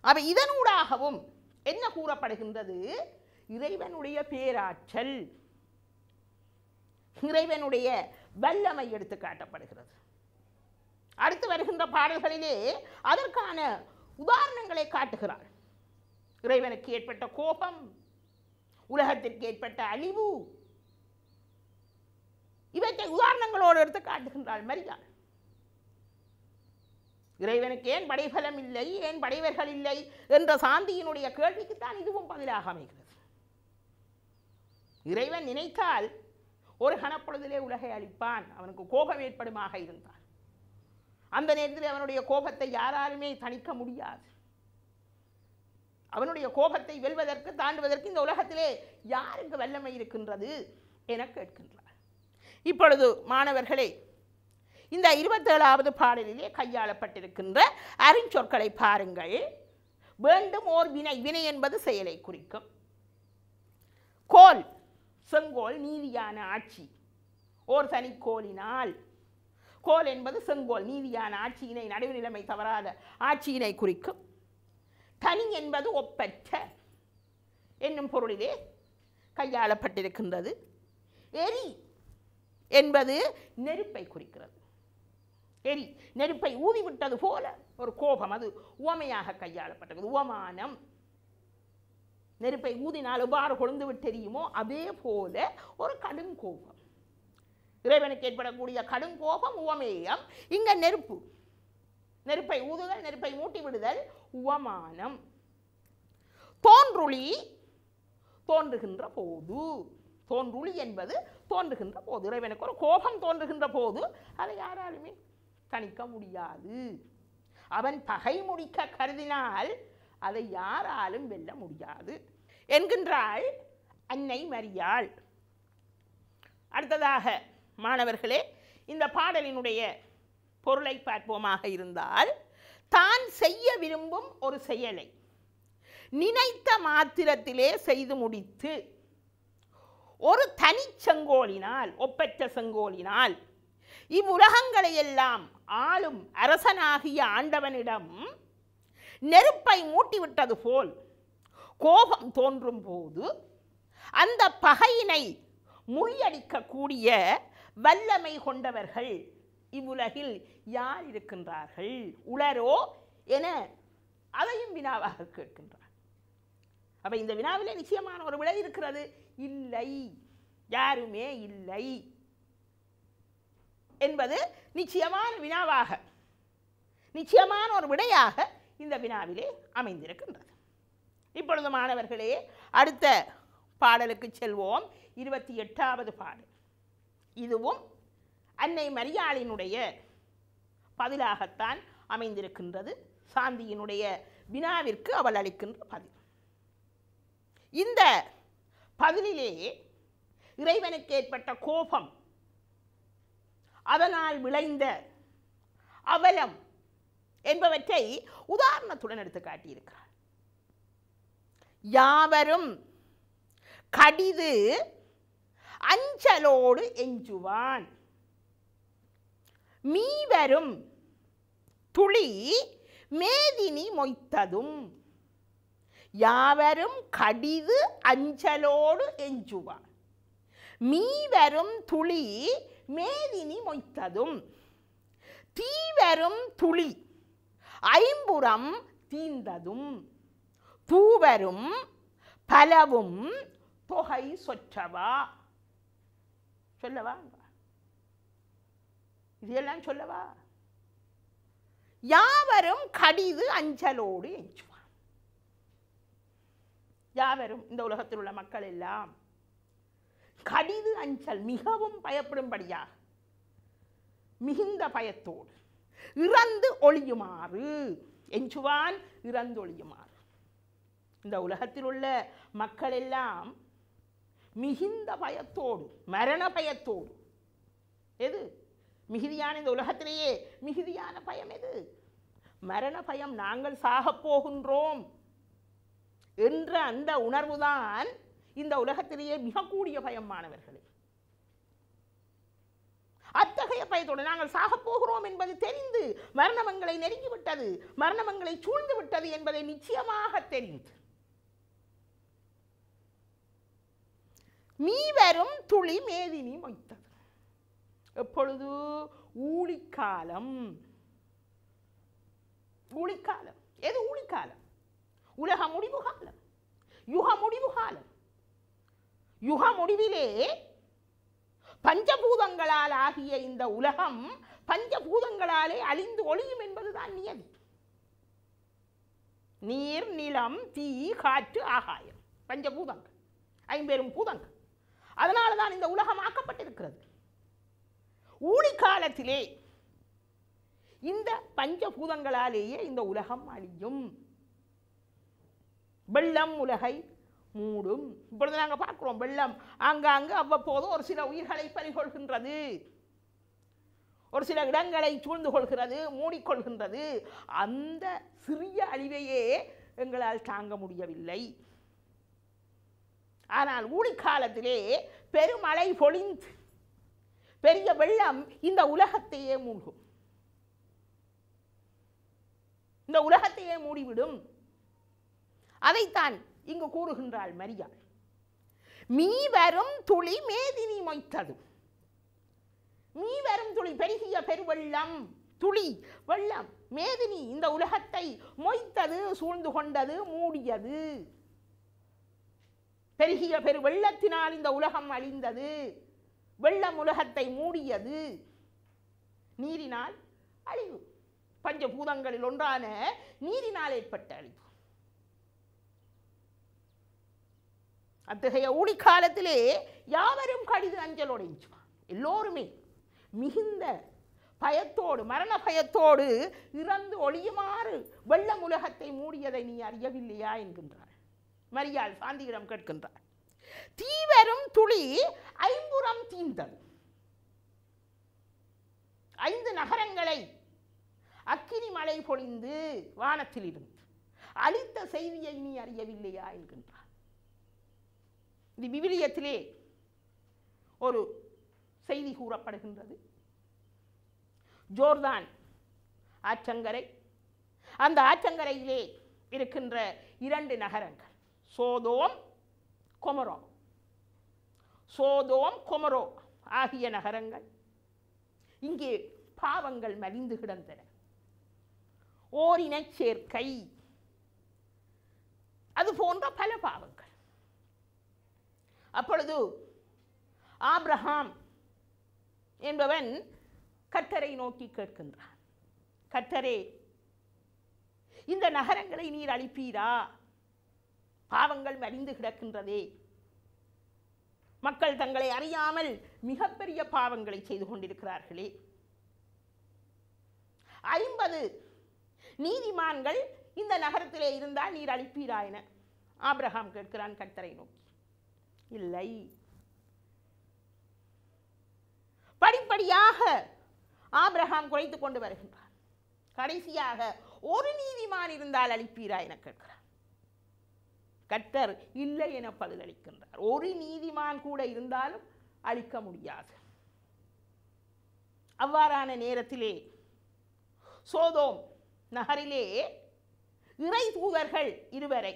அவ இதனூடாகவும் என்ன கூறப்படுகின்றது? இறைவனுடைய பேராற்றல், இறைவனுடைய வல்லமை எடுத்து காட்டப்படுகிறது. அடுத்து வருகின்ற பாடல்களிலே அதற்கான உதாரணங்களை காட்டுகிறார். இறைவனுக்கு ஏற்பட்ட கோபம், உலகத்திற்கு ஏற்பட்ட அழிவு, இவற்றை உதாரணங்களோடு எடுத்து காட்டுகின்றாள் மரியாள். இறைவனுக்கு ஏன் படைபலம் இல்லை, ஏன் படைவர்கள் இல்லை என்ற சாந்தியினுடைய கேள்விக்குத்தான் இதுவும் பதிலாக அமைகிறது. இறைவன் நினைத்தால் ஒரு கணப்பொழுதிலே உலகை அழிப்பான். அவனுக்கு கோபம் ஏற்படுமாக இருந்தால் அந்த நேரத்தில் அவனுடைய கோபத்தை யாராலுமே தணிக்க முடியாது. அவனுடைய கோபத்தை வெல்வதற்கு, தாண்டுவதற்கு இந்த உலகத்திலே யாருக்கு வல்லமை இருக்கின்றது என கேட்கின்றார். இப்பொழுது மாணவர்களே, இந்த 27வது பாடலிலே கையாளப்பட்டிருக்கின்ற அருஞ்சொற்களை பாருங்கள். வேண்டும் ஓர் வினை. வினை என்பது செயலை குறிக்கும். கோல், செங்கோல், நீதியான ஆட்சி. ஓர் தனிக்கோலினால். கோல் என்பது செங்கோல், நீதியான ஆட்சியினை, நடுவுநிலைமை தவறாத ஆட்சியினை குறிக்கும். தனி என்பது ஒப்பற்ற என்னும் பொருளிலே கையாளப்பட்டிருக்கின்றது. எரி என்பது நெருப்பை குறிக்கிறது. எரி, நெருப்பை ஊதிவிட்டது போல ஒரு கோபம், அது உவமையாக கையாளப்பட்டது. உவமானம், நெருப்பை ஊதினால் எவ்வாறு கொழுந்து விட்டு எரியுமோ அதே போல ஒரு கடுங்கோபம். இறைவனுக்கு ஏற்படக்கூடிய கடுங்கோபம் உவமேயம். இங்க நெருப்பு, நெருப்பை ஊதுதல், நெருப்பை மூட்டி விடுதல் உவமானம். தோன்றுளி, தோன்றுகின்ற போது. தோன்றுளி என்பது தோன்றுகின்ற போது. இறைவனுக்கு ஒரு கோபம் தோன்றுகின்ற போது அதை யாராலுமே தணிக்க முடியாது. அவன் பகை முடிக்க கருதினால் அதை யாராலும் வெல்ல முடியாது என்கின்றாள் அன்னை மரியாள். அடுத்ததாக மாணவர்களே, இந்த பாடலினுடைய பொருளை பார்ப்போமாக இருந்தால், தான் செய்ய விரும்பும் ஒரு செயலை நினைத்த மாத்திரத்திலே செய்து முடித்து ஒரு தனி செங்கோலினால், ஒப்பற்ற செங்கோலினால் இவ்வுலகங்களை எல்லாம் ஆளும் அரசனாகிய ஆண்டவனிடம் நெருப்பை மூட்டிவிட்டது போல் கோபம் தோன்றும் போது அந்த பகையினை முறியடிக்கக்கூடிய வல்லமை கொண்டவர்கள் இவ்வுலகில் யார் இருக்கின்றார்கள், உளரோ என அதையும் வினாவாக கேட்கின்றார். அப்ப இந்த வினாவிலே நிச்சயமான ஒரு விடை இருக்கிறது. இல்லை, யாருமே இல்லை என்பது நிச்சயமான வினாவாக, நிச்சயமான ஒரு விடையாக இந்த வினாவிலே அமைந்திருக்கின்றது. இப்பொழுது மாணவர்களே, அடுத்த பாடலுக்கு செல்வோம். 28வது பாடல். இதுவும் அன்னை மரியாளினுடைய பதிலாகத்தான் அமைந்திருக்கின்றது. சாந்தியினுடைய வினாவிற்கு அவள் அளிக்கின்ற பதில். இந்த பதிலிலே இறைவனுக்கு ஏற்பட்ட கோபம், அதனால் விளைந்த அவலம் என்பவற்றை உதாரணத்துடன் எடுத்து காட்டியிருக்கிறார். யாவரும் கடிது அஞ்சலோடு எஞ்சுவான், மீவரும் துளி மேதினி மொய்த்ததும். யாவரும் கடிது அஞ்சலோடு எஞ்சுவான், மீவரும் துளி மேதினி மொய்த்ததும். தீவரும் துளி ஐம்புறம் தீந்ததும், தூவரும் பலவும் தொகை சொற்றவா. சொல்லவா? இதெல்லாம் சொல்லவா? யாவரும் கடிது அஞ்சலோடு எஞ்சுவான். யாவரும் இந்த உலகத்தில் உள்ள மக்கள் எல்லாம் கடிது அஞ்சல் மிகவும் பயப்படும்படியாக மிகுந்த பயத்தோடு இறந்து ஒளியுமாறு எஞ்சுவான் இறந்து ஒளியுமாறு. இந்த உலகத்தில் உள்ள மக்கள் எல்லாம் மிகுந்த பயத்தோடு மரண பயத்தோடு, எது மிகுதியான இந்த உலகத்திலேயே மிகுதியான பயம் எது? மரண பயம். நாங்கள் சாகப் போகின்றோம் என்ற அந்த உணர்வுதான் இந்த உலகத்திலேயே மிக கூடிய பயம் மாணவர்களே. அத்தகைய பயத்தோடு நாங்கள் சாகப் போகிறோம் என்பது தெரிந்து மரணமங்களை நெருங்கிவிட்டது, மரணமங்களை சூழ்ந்து விட்டது என்பதை நிச்சயமாக தெரிந்து மீவரும் துளி மேதினி மொய்த்தது. எப்பொழுது? ஊழிக்காலம். ஊழிக்காலம். எது ஊழிக்காலம்? உலக முடிவு காலம், யுக முடிவு காலம். யுக முடிவிலே பஞ்சபூதங்களால் ஆகிய இந்த உலகம் பஞ்சபூதங்களாலே அழிந்து ஒளியும் என்பதுதான் நியதி. நீர், நிலம், தீ, காற்று, ஆகாயம், பஞ்சபூதங்கள், ஐம்பெரும் பூதங்கள். அதனால தான் இந்த உலகம் ஆக்கப்பட்டிருக்கிறது. ஊழிக்காலத்திலே இந்த பஞ்சபூதங்களாலேயே இந்த உலகம் அழியும். வெள்ளம் உலகை மூடும். இப்பொழுது நாங்கள் பார்க்கிறோம், வெள்ளம் ஆங்காங்கு அவ்வப்போது ஒரு சில உயிர்களை பறிகொள்கின்றது, ஒரு சில இடங்களை சூழ்ந்து கொள்கிறது, மூடிக்கொள்கின்றது. அந்த சிறிய அழிவையே எங்களால் தாங்க முடியவில்லை. ஆனால் ஊழிக்காலத்திலே பெருமழை பொழிந்து பெரிய வெள்ளம் இந்த உலகத்தையே மூழ்கும், இந்த உலகத்தையே மூடிவிடும். அதைத்தான் இங்கு கூறுகின்றாள் மரியாள். மீவரும் துளி மேதினி மொய்த்தது. மீவரும் துளி, பெருகிய பெருவெள்ளம், துளி வெள்ளம், மேதினி இந்த உலகத்தை மொய்த்தது, சூழ்ந்து கொண்டது, மூடியது. பெருகிய பெரு வெள்ளத்தினால் இந்த உலகம் அழிந்தது, வெள்ளம் உலகத்தை மூடியது. நீரினால் அழிவு, பஞ்சபூதங்களில் ஒன்றான நீரினால் ஏற்பட்ட அழிவு. அத்தகைய ஊழிக்காலத்திலே யாவரும் கடிது அஞ்சலோடு எஞ்சுவான். எல்லோருமே மிகுந்த பயத்தோடு, மரண பயத்தோடு இறந்து ஒளியுமாறு வெள்ளம் உலகத்தை மூடியதை நீ அறியவில்லையா என்கின்றாள் மரியாள். சாந்தியிடம் கேட்கின்றாள். தீவரும் துளி ஐம்புறம் தீந்தது. 5 நகரங்களை அக்கினி மழை பொழிந்து வானத்தில் இருந்து அளித்த செய்தியை நீ அறியவில்லையா என்கின்றார். இந்த விவிலியத்திலே ஒரு செய்தி கூறப்படுகின்றது. ஜோர்தான் ஆற்றங்கரை, அந்த ஆற்றங்கரையிலே இருக்கின்ற 2 நகரங்கள், சோதோம் கொமரோ. சோதோம் கொமரோ ஆகிய நகரங்கள் இங்கே பாவங்கள் மலிந்து கிடந்தன. ஓரினச் சேர்க்கை, அது போன்ற பல பாவங்கள். அப்பொழுது ஆபிரகாம் என்பவன் கர்த்தரை நோக்கி கேட்கின்றான். கர்த்தரே, இந்த நகரங்களை நீர் அழிப்பீரா? பாவங்கள் மலிந்து கிடக்கின்றதே. மக்கள் தங்களை அறியாமல் மிகப்பெரிய பாவங்களை செய்து கொண்டிருக்கிறார்களே. 50 நீதிமான்கள் இந்த நகரத்திலே இருந்தால் நீர் அழிப்பீரா என ஆபிரகாம் கேட்கிறான் கர்த்தரை நோக்கி. இல்லை. படிப்படியாக ஆபிரகாம் குறைத்துக் கொண்டு வருகின்றான். கடைசியாக ஒரு நீதிமான் இருந்தால் அழிப்பீரா என கேட்கிறார். கர்த்தர் இல்லை என பதிலளிக்கின்றார். ஒரு நீதிமான் கூட இருந்தாலும் அழிக்க முடியாது. அவ்வாறான நேரத்திலே சோதோம் நகரிலே இறை தூதர்கள் 2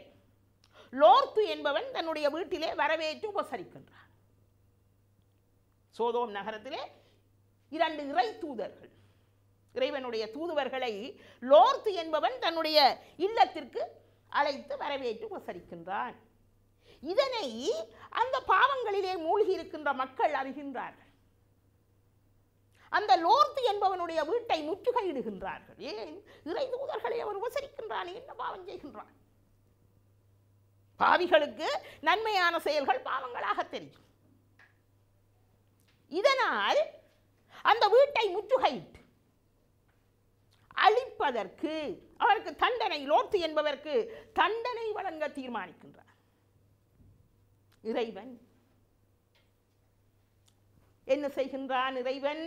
லோர்த்து என்பவன் தன்னுடைய வீட்டிலே வரவேற்று உபசரிக்கின்றான். சோதோம் நகரத்திலே 2 இறை தூதர்கள், இறைவனுடைய தூதுவர்களை லோர்த்து என்பவன் தன்னுடைய இல்லத்திற்கு அழைத்து வரவேற்று உபசரிக்கின்றான். இதனை அந்த பாவங்களிலே மூழ்கி இருக்கின்ற மக்கள் அறிகின்றார்கள். அந்த லோர்த்து என்பவனுடைய வீட்டை முற்றுகையிடுகின்றார்கள். ஏன்? இறை தூதர்களை அவர் உபசரிக்கின்றான், என்ன பாவம் செய்கின்றான் பாவிகளுக்கு நன்மையான செயல்கள் பாவங்களாக தெரியும். இதனால் அந்த வீட்டை முற்றுகையிட்டு அழிப்பதற்கு அவருக்கு தண்டனை, லோத்து என்பதற்கு தண்டனை வழங்க தீர்மானிக்கின்றார். இறைவன் என்ன செய்கின்றான்? இறைவன்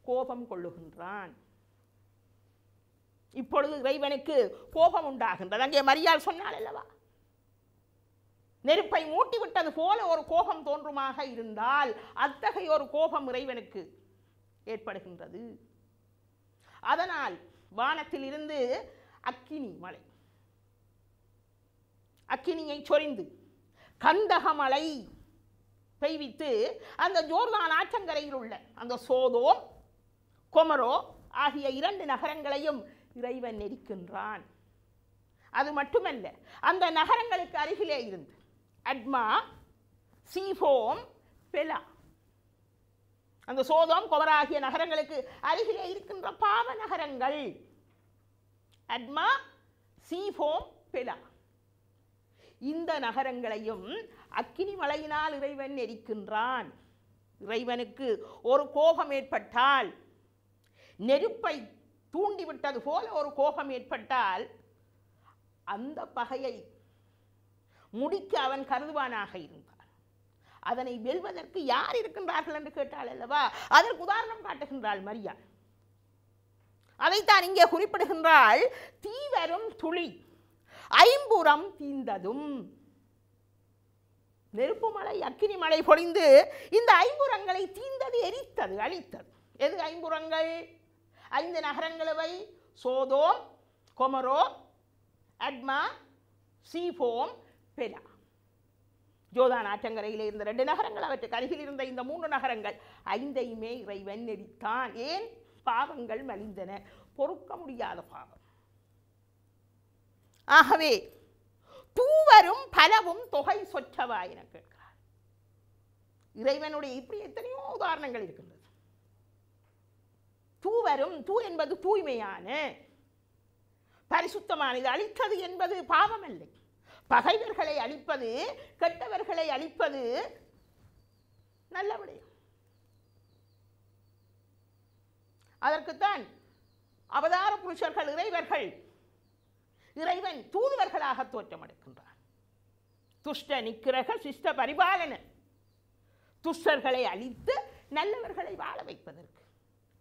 கோபம் கொள்ளுகின்றான். இப்பொழுது இறைவனுக்கு கோபம் உண்டாகின்றது. அங்கே மரியாள் சொன்னாள் அல்லவா, நெருப்பை மூட்டிவிட்டது போல ஒரு கோபம் தோன்றுமாக இருந்தால் அத்தகைய ஒரு கோபம் இறைவனுக்கு ஏற்படுகின்றது. அதனால் வானத்தில் இருந்து அக்கினி மழை, அக்கினியை சொரிந்து கந்தக மழை பெய்வித்து அந்த ஜோர்தான் ஆற்றங்கரையில் உள்ள அந்த சோதோம் கொமரோ ஆகிய 2 நகரங்களையும் இறைவன் நெரிக்கின்றான். அது மட்டுமல்ல, அந்த நகரங்களுக்கு அருகிலே இருந்து அட்மா, சீபோம், பெலா, அந்த சோதோம் கொமரா ஆகிய நகரங்களுக்கு அருகிலே இருக்கின்ற பாவ நகரங்கள் அட்மா, சீபோம், பெலா, இந்த நகரங்களையும் அக்கினி மழையினால் இறைவன் எரிக்கின்றான். இறைவனுக்கு ஒரு கோபம் ஏற்பட்டால், நெருப்பை தூண்டிவிட்டது போல ஒரு கோபம் ஏற்பட்டால் அந்த பகையை முடிக்க அவன் கருதுவானாக இருந்தான். அதனை வெல்வதற்கு யார் இருக்கின்றார்கள் என்று கேட்டால் அல்லவா, அதற்கு உதாரணம் காட்டுகின்றாள் மரியாள். அதைத்தான் இங்கே குறிப்பிடுகின்றாள். தீவரும் துளி ஐம்புறம் தீந்ததும். நெருப்பு மழை, அக்கினி மழை பொழிந்து இந்த ஐம்புறங்களை தீந்தது, எரித்தது, அழித்தது. எது ஐம்புறங்கள்? 5 நகரங்களவை: சோதோம், கொமரோ, அட்மா, சீபோம், பெலா. ஜோர்தான் ஆற்றங்கரையில் இருந்த 2 நகரங்கள், அவற்றுக்கு அருகில் இருந்த இந்த 3 நகரங்கள் 5ஐயுமே இறைவன் எரித்தான். ஏன்? பாவங்கள் மலிந்தன, பொறுக்க முடியாத பாவம். ஆகவே தூவரும் பலவும் தொகை சொற்றவா என கேட்கிறார். இறைவனுடைய இப்படி எத்தனையோ உதாரணங்கள் இருக்கின்றது. தூவரும், தூ என்பது தூய்மையான, பரிசுத்தமானது. அழித்தது என்பது பாவம் இல்லை. பகைவர்களை அழிப்பது, கெட்டவர்களை அழிப்பது நல்ல விடயம். அதற்குத்தான் அவதார புருஷர்கள், இறைவர்கள், இறைவன் தூதுவர்களாக தோற்றமெடுக்கின்றார். துஷ்ட நிக்கிரக சிஷ்ட பரிபாலன, துஷ்டர்களை அழித்து நல்லவர்களை வாழ வைப்பதற்கு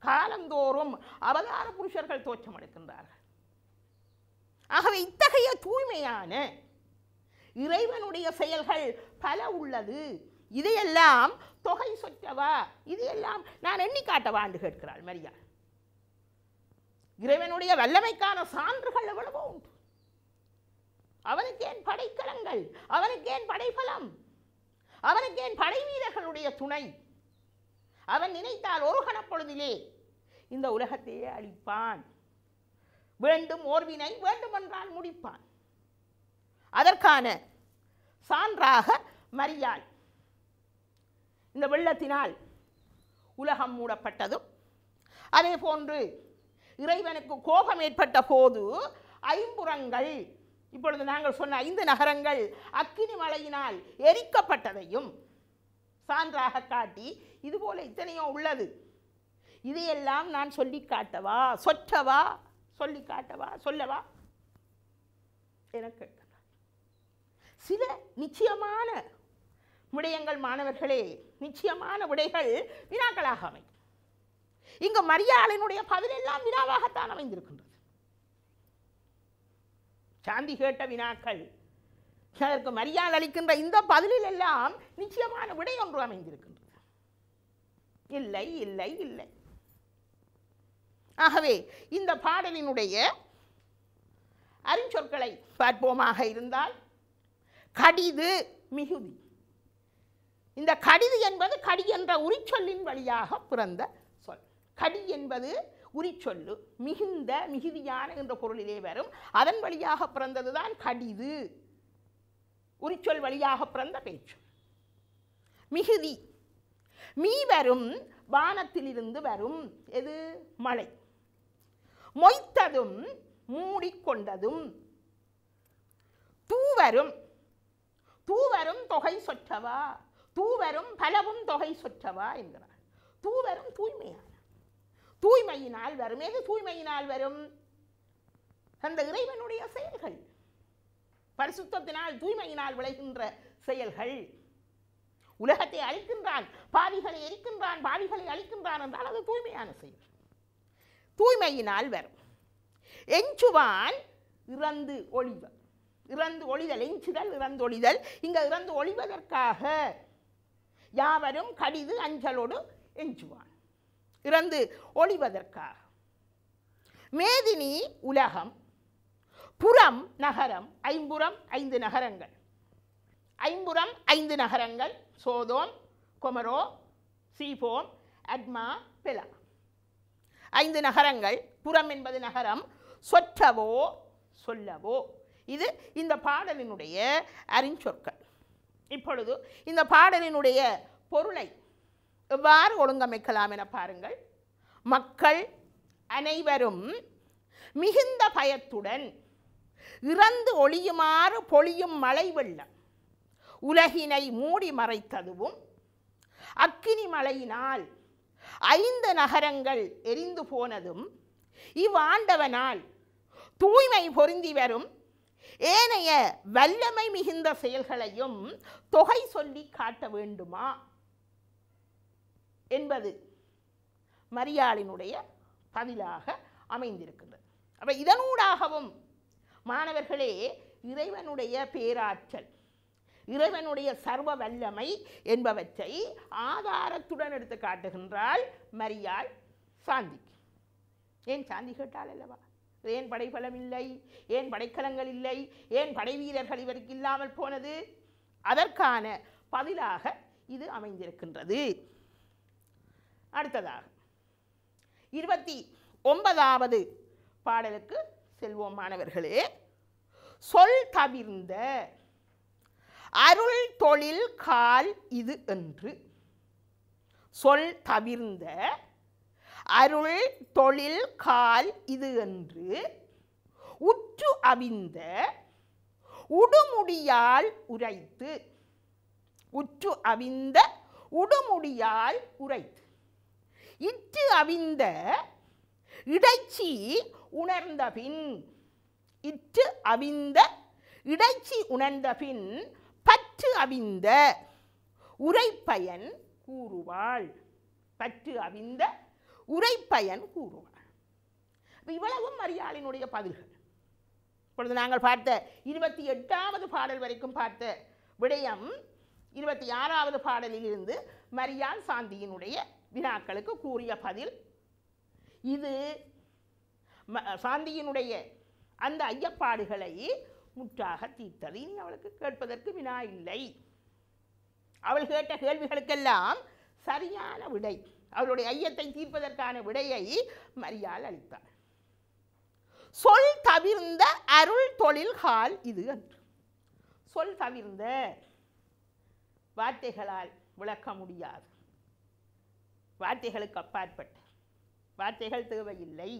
காலந்தோறும் அவதார புருஷர்கள் தோற்றமெடுக்கின்றார்கள். ஆகவே இத்தகைய தூய்மையான இறைவனுடைய செயல்கள் பல உள்ளது. இதையெல்லாம் தொகை சொற்றவா, இதையெல்லாம் நான் எண்ணி காட்டவா என்று கேட்கிறாள் மரியாள். இறைவனுடைய வல்லமைக்கான சான்றுகள் எவ்வளவோ உண்டு. அவனுக்கு ஏன் படைக்கலங்கள், அவனுக்கு ஏன் படைபலம், அவனுக்கு ஏன் படை வீரர்களுடைய துணை? அவன் நினைத்தால் ஒரு கணப்பொழுதிலே இந்த உலகத்தையே அழிப்பான். வேண்டும் ஓர்வினை வேண்டுமென்றால் முடிப்பான். அதற்கான சான்றாக மரியாள் இந்த வெள்ளத்தினால் உலகம் மூடப்பட்டதும், அதே போன்று இறைவனுக்கு கோபம் ஏற்பட்ட போது ஐம்புறங்கள், இப்பொழுது நாங்கள் சொன்ன 5 நகரங்கள் அக்கினி மழையினால் எரிக்கப்பட்டதையும் சான்றாக காட்டி, இதுபோல இத்தனையோ உள்ளது. இதையெல்லாம் நான் சொல்லி காட்டவா, சொற்றவா, சொல்லி காட்டவா, சொல்லவா என கேட்கிறார். சில நிச்சயமான விடயங்கள் மாணவர்களே, நிச்சயமான விடைகள் வினாக்களாக அமையும். இங்கு மரியாளினுடைய பதில் எல்லாம் வினாவாகத்தான் அமைந்திருக்கின்றது. சாந்தி கேட்ட வினாக்கள், அதற்கு மரியாள் அளிக்கின்ற இந்த பதிலில் எல்லாம் நிச்சயமான விடை ஒன்று அமைந்திருக்கின்றது. இல்லை, இல்லை, இல்லை. ஆகவே இந்த பாடலினுடைய அறிஞ்சொற்களை பார்ப்போமாக இருந்தால், கடிது, மிகுதி. இந்த கடிது என்பது கடி என்ற உரிச்சொல்லின் வழியாக பிறந்த சொல். கடி என்பது உரிச்சொல்லு, மிகுந்த, மிகுதியான என்ற பொருளிலே வரும். அதன் வழியாக பிறந்ததுதான் கடிது, உரிச்சொல் வழியாக பிறந்த பேச்சு. மிகுதி, மீ வரும், வானத்திலிருந்து வரும். எது? மழை. மொய்த்ததும் மூடிக்கொண்டதும். தூவரும் தூவரும் தொகை சொற்றவா, தூவரும் பலவும் தொகை சொற்றவா என்கிறார். தூவரும் தூய்மையான, தூய்மையினால் வரும். எது தூய்மையினால் வரும்? அந்த இறைவனுடைய செயல்கள், பரிசுத்தத்தினால் தூய்மையினால் விளைகின்ற செயல்கள். உலகத்தை அழிக்கின்றான், பாவிகளை எரிக்கின்றான், பாவிகளை அழிக்கின்றான் என்றால் அது தூய்மையான செயல், தூய்மையினால் வரும். எஞ்சுவான் இறந்து ஒளிவர், இறந்து ஒளிதல், எஞ்சுதல் இறந்து ஒளிதல். இங்க இறந்து ஒளிவதற்காக யாவரும் கடிது அஞ்சலோடு எஞ்சுவான், இறந்து ஒளிவதற்காக. மேதினி உலகம், புறம் நகரம், ஐம்புறம் 5 நகரங்கள், ஐம்புறம் 5 நகரங்கள், சோதோம், கொமரோ, சீபோம், அட்மா, பெலா. 5 நகரங்கள். புறம் என்பது நகரம், சொற்றவோ சொல்லவோ. இது இந்த பாடலினுடைய அறிஞ்சொற்கள். இப்பொழுது இந்த பாடலினுடைய பொருளை எவ்வாறு ஒழுங்கமைக்கலாம் என பாருங்கள். மக்கள் அனைவரும் மிகுந்த பயத்துடன் இறந்து ஒளியுமாறு பொழியும் மழை வெள்ளம் உலகினை மூடி மறைத்ததுவும், அக்கினி மழையினால் 5 நகரங்கள் எரிந்து போனதும், இவ்வாண்டவனால் தூய்மை பொருந்தி வரும் ஏனைய வல்லமை மிகுந்த செயல்களையும் தொகை சொல்லி காட்ட வேண்டுமா என்பது மரியாளினுடைய பதிலாக அமைந்திருக்கின்றது. அப்ப இதனூடாகவும் மாணவர்களே இறைவனுடைய பேராற்றல், இறைவனுடைய சர்வ வல்லமை என்பவற்றை ஆதாரத்துடன் எடுத்து காட்டுகின்றாள் மரியாள் சாந்திக்கு. ஏன் சாந்தி கேட்டால் அல்லவா, ஏன் படைபலம் இல்லை, ஏன் படைக்கலங்கள் இல்லை, ஏன் படை வீரர்கள் இவருக்கு இல்லாமல் போனது? அதற்கான பதிலாக இது அமைந்திருக்கின்றது. அடுத்ததாக 29வது பாடலுக்கு செல்வோம் மாணவர்களே. சொல் தவிர்ந்த அருள் தொழில் கால் இது என்று. சொல் தவிர்ந்த அருள் தொழில் கால் இது என்று உற்று அவிந்த உடுமுடியால் உரைத்து. உற்று அவிந்த உடுமுடியால் உரைத்து. இற்று அவிந்த இடைச்சி உணர்ந்த பின். இற்று அவிந்த இடைச்சி உணர்ந்த பின் பற்று அவிந்த உரைப்பயன் கூறுவாள். பற்று அவிந்த உரைப்பயன் கூறுவாள். இவ்வளவும் மரியாளினுடைய பதில்கள். இப்பொழுது நாங்கள் பார்த்த 28வது பாடல் வரைக்கும் பார்த்த விடயம் 26வது பாடலில் இருந்து மரியாள் சாந்தியினுடைய வினாக்களுக்கு கூறிய பதில். இது சாந்தியினுடைய அந்த ஐயப்பாடுகளை முற்றாக தீர்த்தது. இனி அவளுக்கு கேட்பதற்கு வினா இல்லை. அவள் கேட்ட கேள்விகளுக்கெல்லாம் சரியான விடை, அவளுடைய ஐயத்தை தீர்ப்பதற்கான விடையை மரியாள் அளித்தாள். சொல் தவிர்ந்த அருள் தொழில் கால் இது என்று. சொல் தவிர்ந்த வார்த்தைகளால் விளக்க முடியாது, வார்த்தைகளுக்கு அப்பாற்பட்ட, வார்த்தைகள் தேவையில்லை.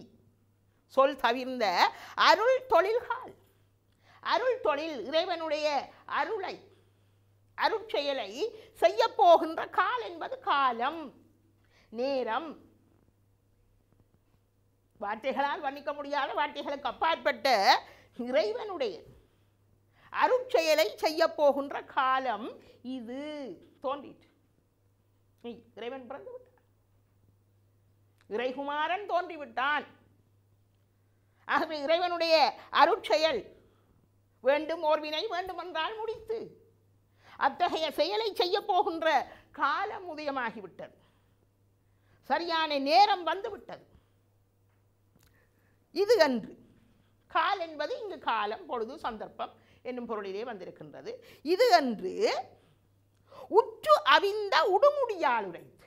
சொல் தவிர்ந்த அருள் தொழில்கால். அருள் தொழில் இறைவனுடைய அருளை, அருட்செயலை செய்ய போகின்ற கால் என்பது காலம், நேரம். வார்த்தைகளால் வர்ணிக்க முடியாத, வார்த்தைகளுக்கு அப்பாற்பட்ட இறைவனுடைய அருட்செயலை செய்ய போகின்ற காலம் இது. தோன்றிற்று, இறைவன் பிறந்து விட்டான், இறைகுமாரன் தோன்றிவிட்டான். ஆகவே இறைவனுடைய அருட்செயல் வேண்டும், ஓர்வினை வேண்டுமென்றால் முடித்து. அத்தகைய செயலை செய்ய போகின்ற காலம் உதயமாகிவிட்டது, சரியான நேரம் வந்துவிட்டது. இது அன்று. கால் என்பது இங்கு காலம், பொழுது, சந்தர்ப்பம் என்னும் பொருளிலே வந்திருக்கின்றது. இது அன்று உற்று அவிந்த உடுமுடியால் உரைத்து.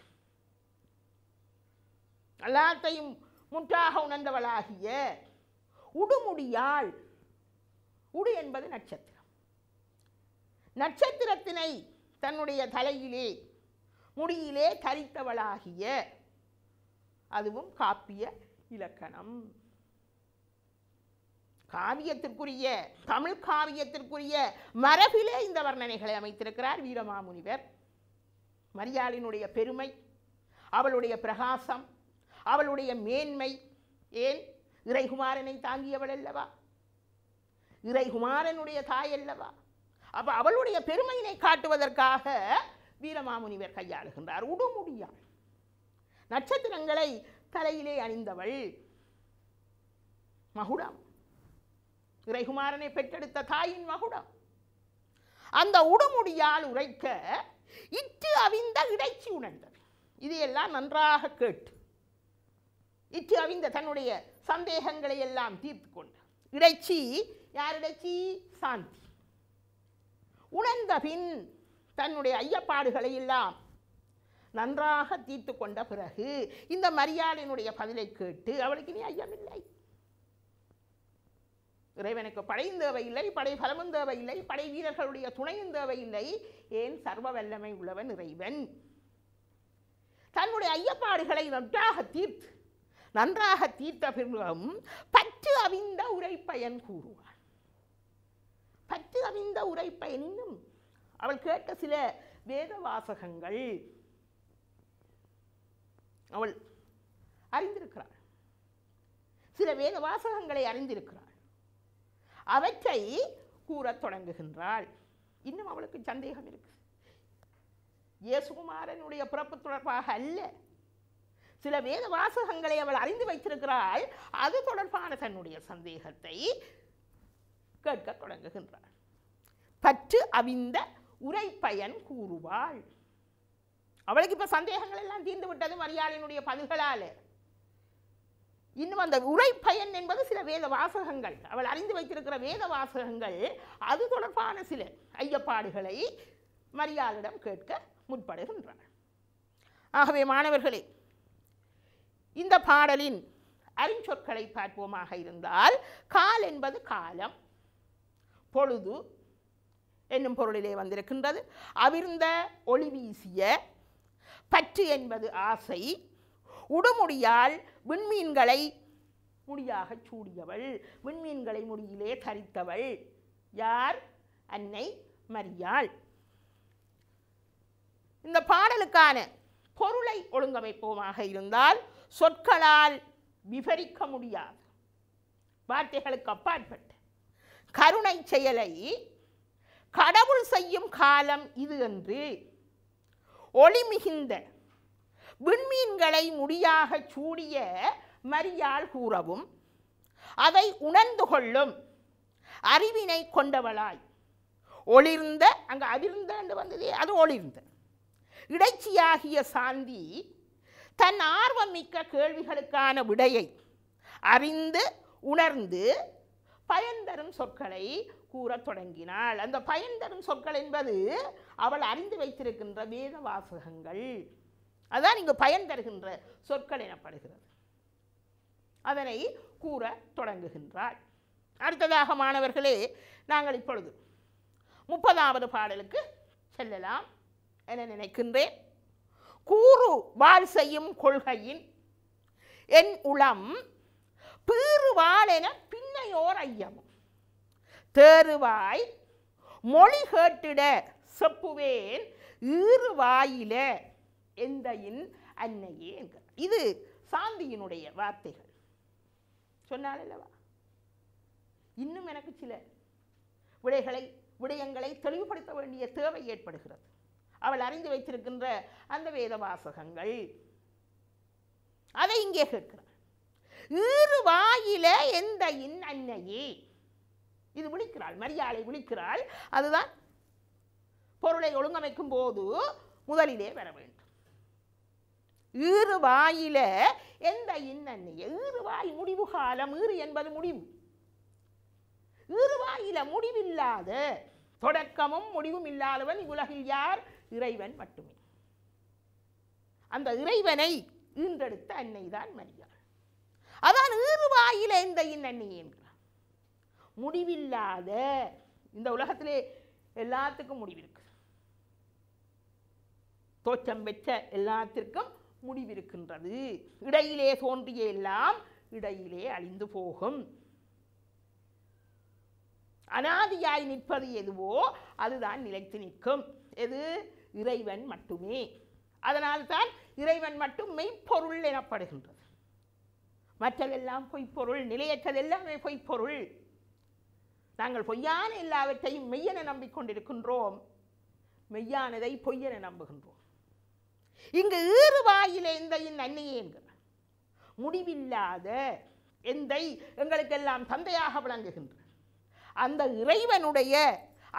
எல்லாத்தையும் முற்றாக உணர்ந்தவளாகிய உடுமுடியாள். உடு என்பது நட்சத்திரம். நட்சத்திரத்தினை தன்னுடைய தலையிலே, முடியிலே தரித்தவளாகிய, அதுவும் காப்பிய இலக்கணம். காவியத்திற்குரிய தமிழ் காவியத்திற்குரிய மரபிலே இந்த வர்ணனைகளை அமைத்திருக்கிறார் வீரமாமுனிவர். மரியாளினுடைய பெருமை, அவளுடைய பிரகாசம், அவளுடைய மேன்மை, ஏன் இறைகுமாரனை தாங்கியவள் அல்லவா, இறைகுமாரனுடைய தாய் அல்லவா. அப்ப அவளுடைய பெருமையினை காட்டுவதற்காக வீரமாமுனிவர் கையாளுகின்றார். உடுமுடியாள், நட்சத்திரங்களை தலையிலே அணிந்தவள், மகுடம், இறைகுமாரனை பெற்றெடுத்த தாயின் மகுடம். அந்த உடுமுடியால் உரைக்க இட்டு அவிந்த இடைச்சி உணர்ந்தது. இதையெல்லாம் நன்றாக கேட்டு இட்டு அவிந்த தன்னுடைய சந்தேகங்களை எல்லாம் தீர்த்து கொண்ட இடைச்சி, யார் இடைச்சி? சாந்தி. உணர்ந்த பின் தன்னுடைய ஐயப்பாடுகளை எல்லாம் நன்றாக தீர்த்து கொண்ட பிறகு இந்த மரியாளினுடைய பதிலை கேட்டு அவளுக்கு இனி ஐயமில்லை. இறைவனுக்கு படையும் தேவையில்லை, படை பலமும் தேவையில்லை, படை வீரர்களுடைய துணையும் தேவையில்லை. ஏன் சர்வ வல்லமை உள்ளவன் இறைவன். தன்னுடைய ஐயப்பாடுகளை நன்றாக தீர்த்த பிறகும் பற்று அவிந்த உரைப்பயன் கூறுவாள். பற்று அவிந்த உரைப்பயன் இன்னும் அவள் கேட்ட சில வேத வாசகங்கள் அவள் அறிந்திருக்கிறாள். சில வேத வாசகங்களை அறிந்திருக்கிறாள். அவற்றை கூறத் தொடங்குகின்றாள். இன்னும் அவளுக்கு சந்தேகம் இருக்கு. இயேசுகுமாரனுடைய பிறப்பு தொடர்பாக அல்ல, சில வேத வாசகங்களை அவள் அறிந்து வைத்திருக்கிறாள். அது தொடர்பான தன்னுடைய சந்தேகத்தை கேட்க தொடங்குகின்றாள். பற்று அவிந்த உரைப்பயன் கூறுவாள். அவளுக்கு இப்ப சந்தேகங்கள் எல்லாம் தீர்ந்து விட்டது மரியாளினுடைய பதில்களால. இன்னும் அந்த உரைப்பயன் என்பது சில வேத வாசகங்கள், அவள் அறிந்து வைத்திருக்கிற வேத வாசகங்கள், அது தொடர்பான சில ஐயப்பாடுகளை மரியாளிடம் கேட்க முற்படுகின்றாள். ஆகவே மாணவர்களே, இந்த பாடலின் அறிஞ்சொற்களை பார்ப்போமாக இருந்தால், கால் என்பது காலம், பொழுது என்னும் பொருளிலே வந்திருக்கின்றது. அவிர்ந்த ஒளி வீசிய, பற்று என்பது ஆசை, உடுமுடியால் விண்மீன்களை முடியாக சூடியவள், விண்மீன்களை முடியிலே தரித்தவள் யார்? அன்னை மரியாள். இந்த பாடலுக்கான பொருளை ஒழுங்கமைப்போமாக இருந்தால், சொற்களால் விவரிக்க முடியாது, வார்த்தைகளுக்கு அப்பாற்பட்ட கருணை செயலை கடவுள் செய்யும் காலம் இது என்று ஒளி மிகுந்த விண்மீன்களை முடியாக சூடிய மரியாள் கூறவும், அதை உணர்ந்து கொள்ளும் அறிவினை கொண்டவளாய் ஒளிர்ந்த, அங்கே அவிர்ந்த என்று வந்ததே அது ஒளிர்ந்த இடைச்சியாகிய சாந்தி தன் ஆர்வம் மிக்க கேள்விகளுக்கான விடையை அறிந்து உணர்ந்து பயன் தரும் சொற்களை கூறத் தொடங்கினாள். அந்த பயன் தரும் சொற்கள் என்பது அவள் அறிந்து வைத்திருக்கின்ற வேத வாசகங்கள். அதான் இங்கு பயன் தருகின்ற சொற்கள் எனப்படுகிறது. அதனை கூற தொடங்குகின்றாள். அடுத்ததாக மாணவர்களே, நாங்கள் இப்பொழுது 30வது பாடலுக்கு செல்லலாம் என நினைக்கின்றேன். கூறு வாழ் செய்யும் கொள்கையின் என் உளம் பீறுவாள் என பின்னையோர் ஐயமும் தேறுவாய் மொழி கேட்டிட செப்புவேன் ஈறுவாயில எந்தையின் அன்னையே என்கிறார். இது சாந்தியினுடைய வார்த்தைகள். சொன்னால் அல்லவா, இன்னும் எனக்கு சில விடயங்களை தெளிவுபடுத்த வேண்டிய தேவை ஏற்படுகிறது. அவள் அறிந்து வைத்திருக்கின்ற அந்த வேத வாசகங்கள், அதை இங்கே கேட்கிறாள். ஈறுவாயில எந்தையின் அன்னையே, இது விழிக்கிறாள், மரியாளை விழிக்கிறாள். அதுதான் பொருளை ஒழுங்கமைக்கும் போது முதலிலே வர வேண்டும். ஈறுவாயில எந்தையின் அன்னையே, ஈறுவாய் முடிவு காலம், ஈறு என்பது முடிவு. ஈறுவாயில முடிவில்லாத, தொடக்கமும் முடிவும் இல்லாதவன் இவ்வுலகில் யார்? இறைவன் மட்டுமே. அந்த இறைவனை ஈன்றெடுத்த அன்னைதான் மரியாள். அதான் ஈறுவாயில எந்தையின் அன்னை என்கிறார். முடிவில்லாத, இந்த உலகத்திலே எல்லாத்துக்கும் முடிவிருக்கு, தோற்றம் பெற்ற எல்லாத்திற்கும் முடிவிருக்கின்றது. இடையிலே தோன்றிய எல்லாம் இடையிலே அழிந்து போகும். அனாதியாய் நிற்பது எதுவோ அதுதான் நிலைத்து நிற்கும். எது? இறைவன் மட்டுமே. அதனால்தான் இறைவன் மட்டும் மெய்ப்பொருள் எனப்படுகின்றது. மற்றதெல்லாம் பொய்ப்பொருள், நிலையற்றது எல்லாமே பொய்ப்பொருள். நாங்கள் பொய்யான எல்லாவற்றையும் மெய்யென நம்பிக்கொண்டிருக்கின்றோம், மெய்யானதை பொய்யென நம்புகின்றோம். இங்கு ஈறுவாயிலே எந்தையின் அன்னையே என்கிறார். முடிவில்லாத எந்தை, எங்களுக்கெல்லாம் தந்தையாக விளங்குகின்ற அந்த இறைவனுடைய,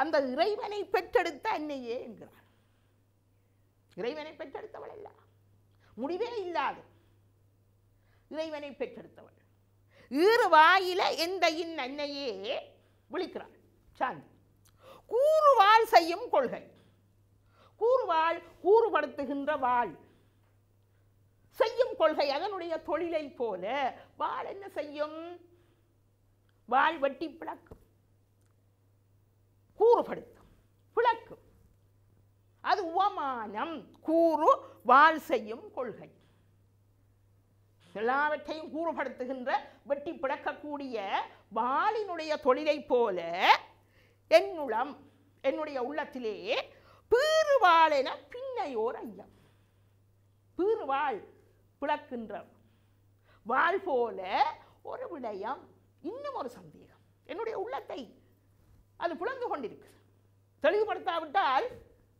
அந்த இறைவனை பெற்றெடுத்த அன்னையே என்கிறார். இறைவனை பெற்றெடுத்தவள் அல்ல, முடிவே இல்லாத இறைவனை பெற்றெடுத்தவள். ஈறுவாயில எந்தையின் அன்னையே விழிக்கிறாள் சாந்தி. கூறுவாள் செய்யும் கொள்கை. கூறுவாள் கூறுபடுத்துகின்ற வாழ், செய்யும் கொள்கை அதனுடைய தொழிலை போல. வாழ் என்ன செய்யும்? வாழ் வெட்டி பிளக்கும், கூறுபடுத்தும், பிளக்கும். அது உவமானம். கூறு வாழ் செய்யும் கொள்கை. எல்லாவற்றையும் கூறுபடுத்துகின்ற, வெட்டி பிளக்கக்கூடிய வாளினுடைய தொழிலை போல என்னுளம், என்னுடைய உள்ளத்திலே பீறுவாள் என பின்னையோர் ஐயம். பீறுவாள் பிளக்கின்ற வாழ் போல ஒரு விடயம், இன்னும் ஒரு சந்தேகம் என்னுடைய உள்ளத்தை அது புலந்து கொண்டிருக்கு. தெளிவுபடுத்தாவிட்டால்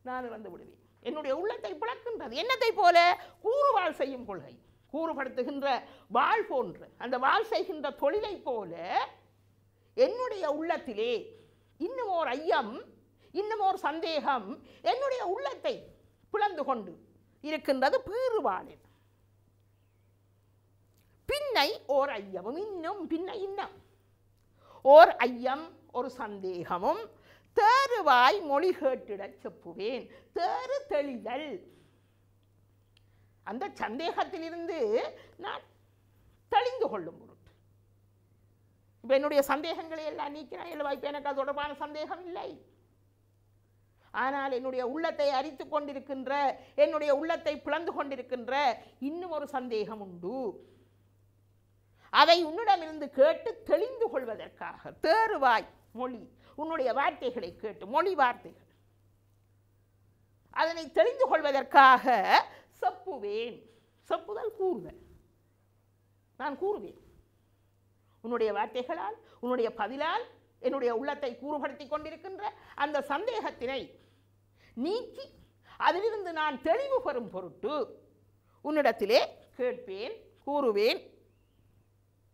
நான் இறந்து விடுவேன். என்னுடைய உள்ளத்தை பிளக்கின்றது. என்னத்தை போல? கூறுவாள் செய்யும் கொள்கை. கூறுபடுத்துகின்ற வாழ் போன்ற அந்த வாழ் செய்கின்ற தொழிலை போல என்னுடைய உள்ளத்திலே இன்னும் ஓர் ஐயம், இன்னும் ஓர் சந்தேகம் என்னுடைய உள்ளத்தை பிளந்து கொண்டு இருக்கின்றது. பீறுவாளின் பின்னை ஓர் ஐயமும், இன்னும் பின்னை இன்னும் ஓர் ஐயம், ஒரு சந்தேகமும் தேறுவாய் மொழி கேட்டிடச் செப்புவேன். தேறு தெளிதல். அந்த சந்தேகத்திலிருந்து நான் தெளிந்து கொள்ளும் பொருட்டு. இப்போ என்னுடைய சந்தேகங்களை எல்லாம் நீக்கிறேன். இப்போ எனக்கு அது தொடர்பான சந்தேகம் இல்லை. ஆனால் என்னுடைய உள்ளத்தை அரித்து கொண்டிருக்கின்ற, என்னுடைய உள்ளத்தை பிளந்து கொண்டிருக்கின்ற இன்னும் ஒரு சந்தேகம் உண்டு. அதை உன்னிடமிருந்து கேட்டு தெளிந்து கொள்வதற்காக தேறுவாய் மொழி, உன்னுடைய வார்த்தைகளை கேட்டு, மொழி வார்த்தைகள், அதனை தெளிந்து கொள்வதற்காக செப்புவேன். செப்புதல் கூறுதல். நான் கூறுவேன் உன்னுடைய வார்த்தைகளால், உன்னுடைய பதிலால் என்னுடைய உள்ளத்தை கூறுபடுத்தி கொண்டிருக்கின்ற அந்த சந்தேகத்தினை நீக்கி அதிலிருந்து நான் தெளிவு பெறும் பொருட்டு உன்னிடத்திலே கேட்பேன், கூறுவேன்.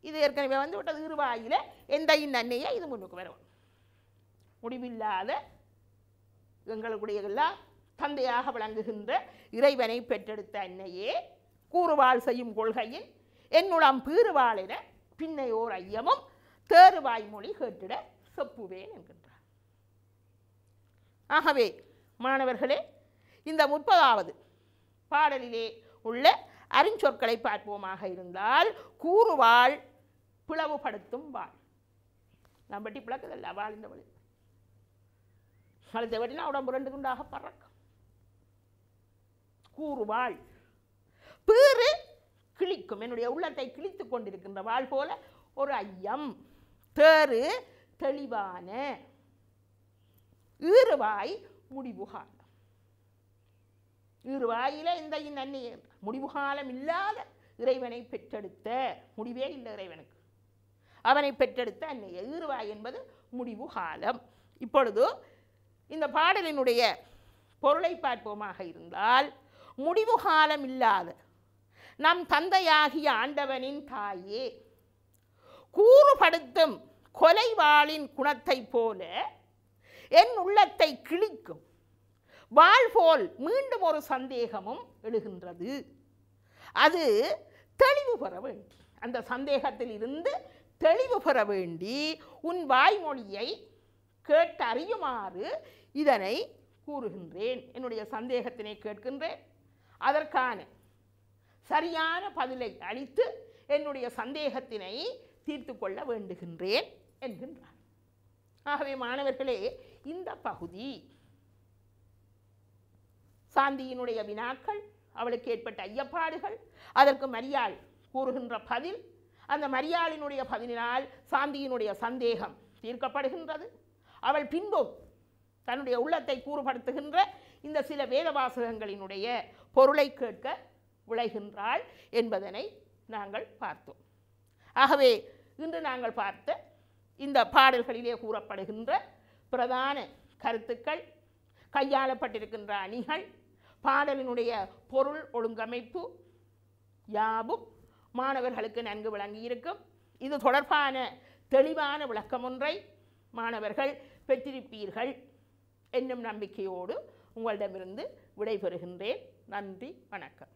இது ஏற்கனவே வந்து விட்டது. இருவாயில எந்தையின் அன்னையை இது முன்னுக்கு வரும். முடிவில்லாத எங்களுடைய எல்லாம் தந்தையாக விளங்குகின்ற இறைவனை பெற்றெடுத்த அன்னையே, கூறுவாள் செய்யும் கொள்கையின் என்னுடம் பீறுவாள் என பின்னையோர் ஐயமும் தேறுவாய் மொழி கேட்டிட செப்புவேன் என்கின்றார். ஆகவே மாணவர்களே, இந்த 30வது பாடலிலே உள்ள அறிஞ்சொற்களை பார்ப்போமாக இருந்தால், கூறுவாள் பிளவுபடுத்தும் வாழ். நான் பட்டி பிளக்குதல்ல வாழ். இந்த வழி வளத்தை வெட்டினா உடம்பு 2 குண்டாக பறக்கும். கூறுவாள் பீறு கிழிக்கும், என்னுடைய உள்ளத்தை கிழித்து கொண்டிருக்கின்ற வாழ் போல ஒரு ஐயம். தேறு தெளிவான, ஈறுவாய் முடிவு காலம். ஈறுவாயில இந்த அன்னை முடிவு காலம் இல்லாத இறைவனை பெற்றெடுத்த, முடிவே இல்லை இறைவனுக்கு, அவனை பெற்றெடுத்த அன்னைய. ஈறுவாய் என்பது முடிவு காலம். இப்பொழுது இந்த பாடலினுடைய பொருளை பார்ப்போமாக இருந்தால், முடிவு காலம் இல்லாத நம் தந்தையாகிய ஆண்டவனின் தாயே, கூறுபடுத்தும் கொலைவாளின் குணத்தை போல என் உள்ளத்தை கிழிக்கும் வாழ் போல் மீண்டும் ஒரு சந்தேகமும் எழுகின்றது. அது தெளிவு பெற வேண்டி, அந்த சந்தேகத்தில் இருந்து தெளிவு பெற வேண்டி உன் வாய்மொழியை கேட்டு அறியுமாறு இதனை கூறுகின்றேன். என்னுடைய சந்தேகத்தினை கேட்கின்றேன், அதற்கான சரியான பதிலை அளித்து என்னுடைய சந்தேகத்தினை தீர்த்து கொள்ள வேண்டுகின்றேன் என்கின்றார். ஆகவே மாணவர்களே, இந்த பகுதி சாந்தியினுடைய வினாக்கள், அவளுக்கு ஏற்பட்ட ஐயப்பாடுகள், அதற்கு மரியாள் கூறுகின்ற பதில், அந்த மரியாளினுடைய பதிலினால் சாந்தியினுடைய சந்தேகம் தீர்க்கப்படுகின்றது. அவள் பின்பும் தன்னுடைய உள்ளத்தை கூறுபடுத்துகின்ற இந்த சில வேத வாசகங்களினுடைய பொருளை கேட்க விளைகின்றாள் என்பதனை நாங்கள் பார்த்தோம். ஆகவே இன்று நாங்கள் பார்த்த இந்த பாடல்களிலே கூறப்படுகின்ற பிரதான கருத்துக்கள், கையாளப்பட்டிருக்கின்ற அணிகள், பாடலினுடைய பொருள் ஒழுங்கமைப்பு யாவும் மாணவர்களுக்கு நன்கு விளங்கியிருக்கும். இது தொடர்பான தெளிவான விளக்கம் ஒன்றை மாணவர்கள் பெற்றிருப்பீர்கள் என்னும் நம்பிக்கையோடு உங்களிடமிருந்து விடைபெறுகின்றேன். நன்றி, வணக்கம்.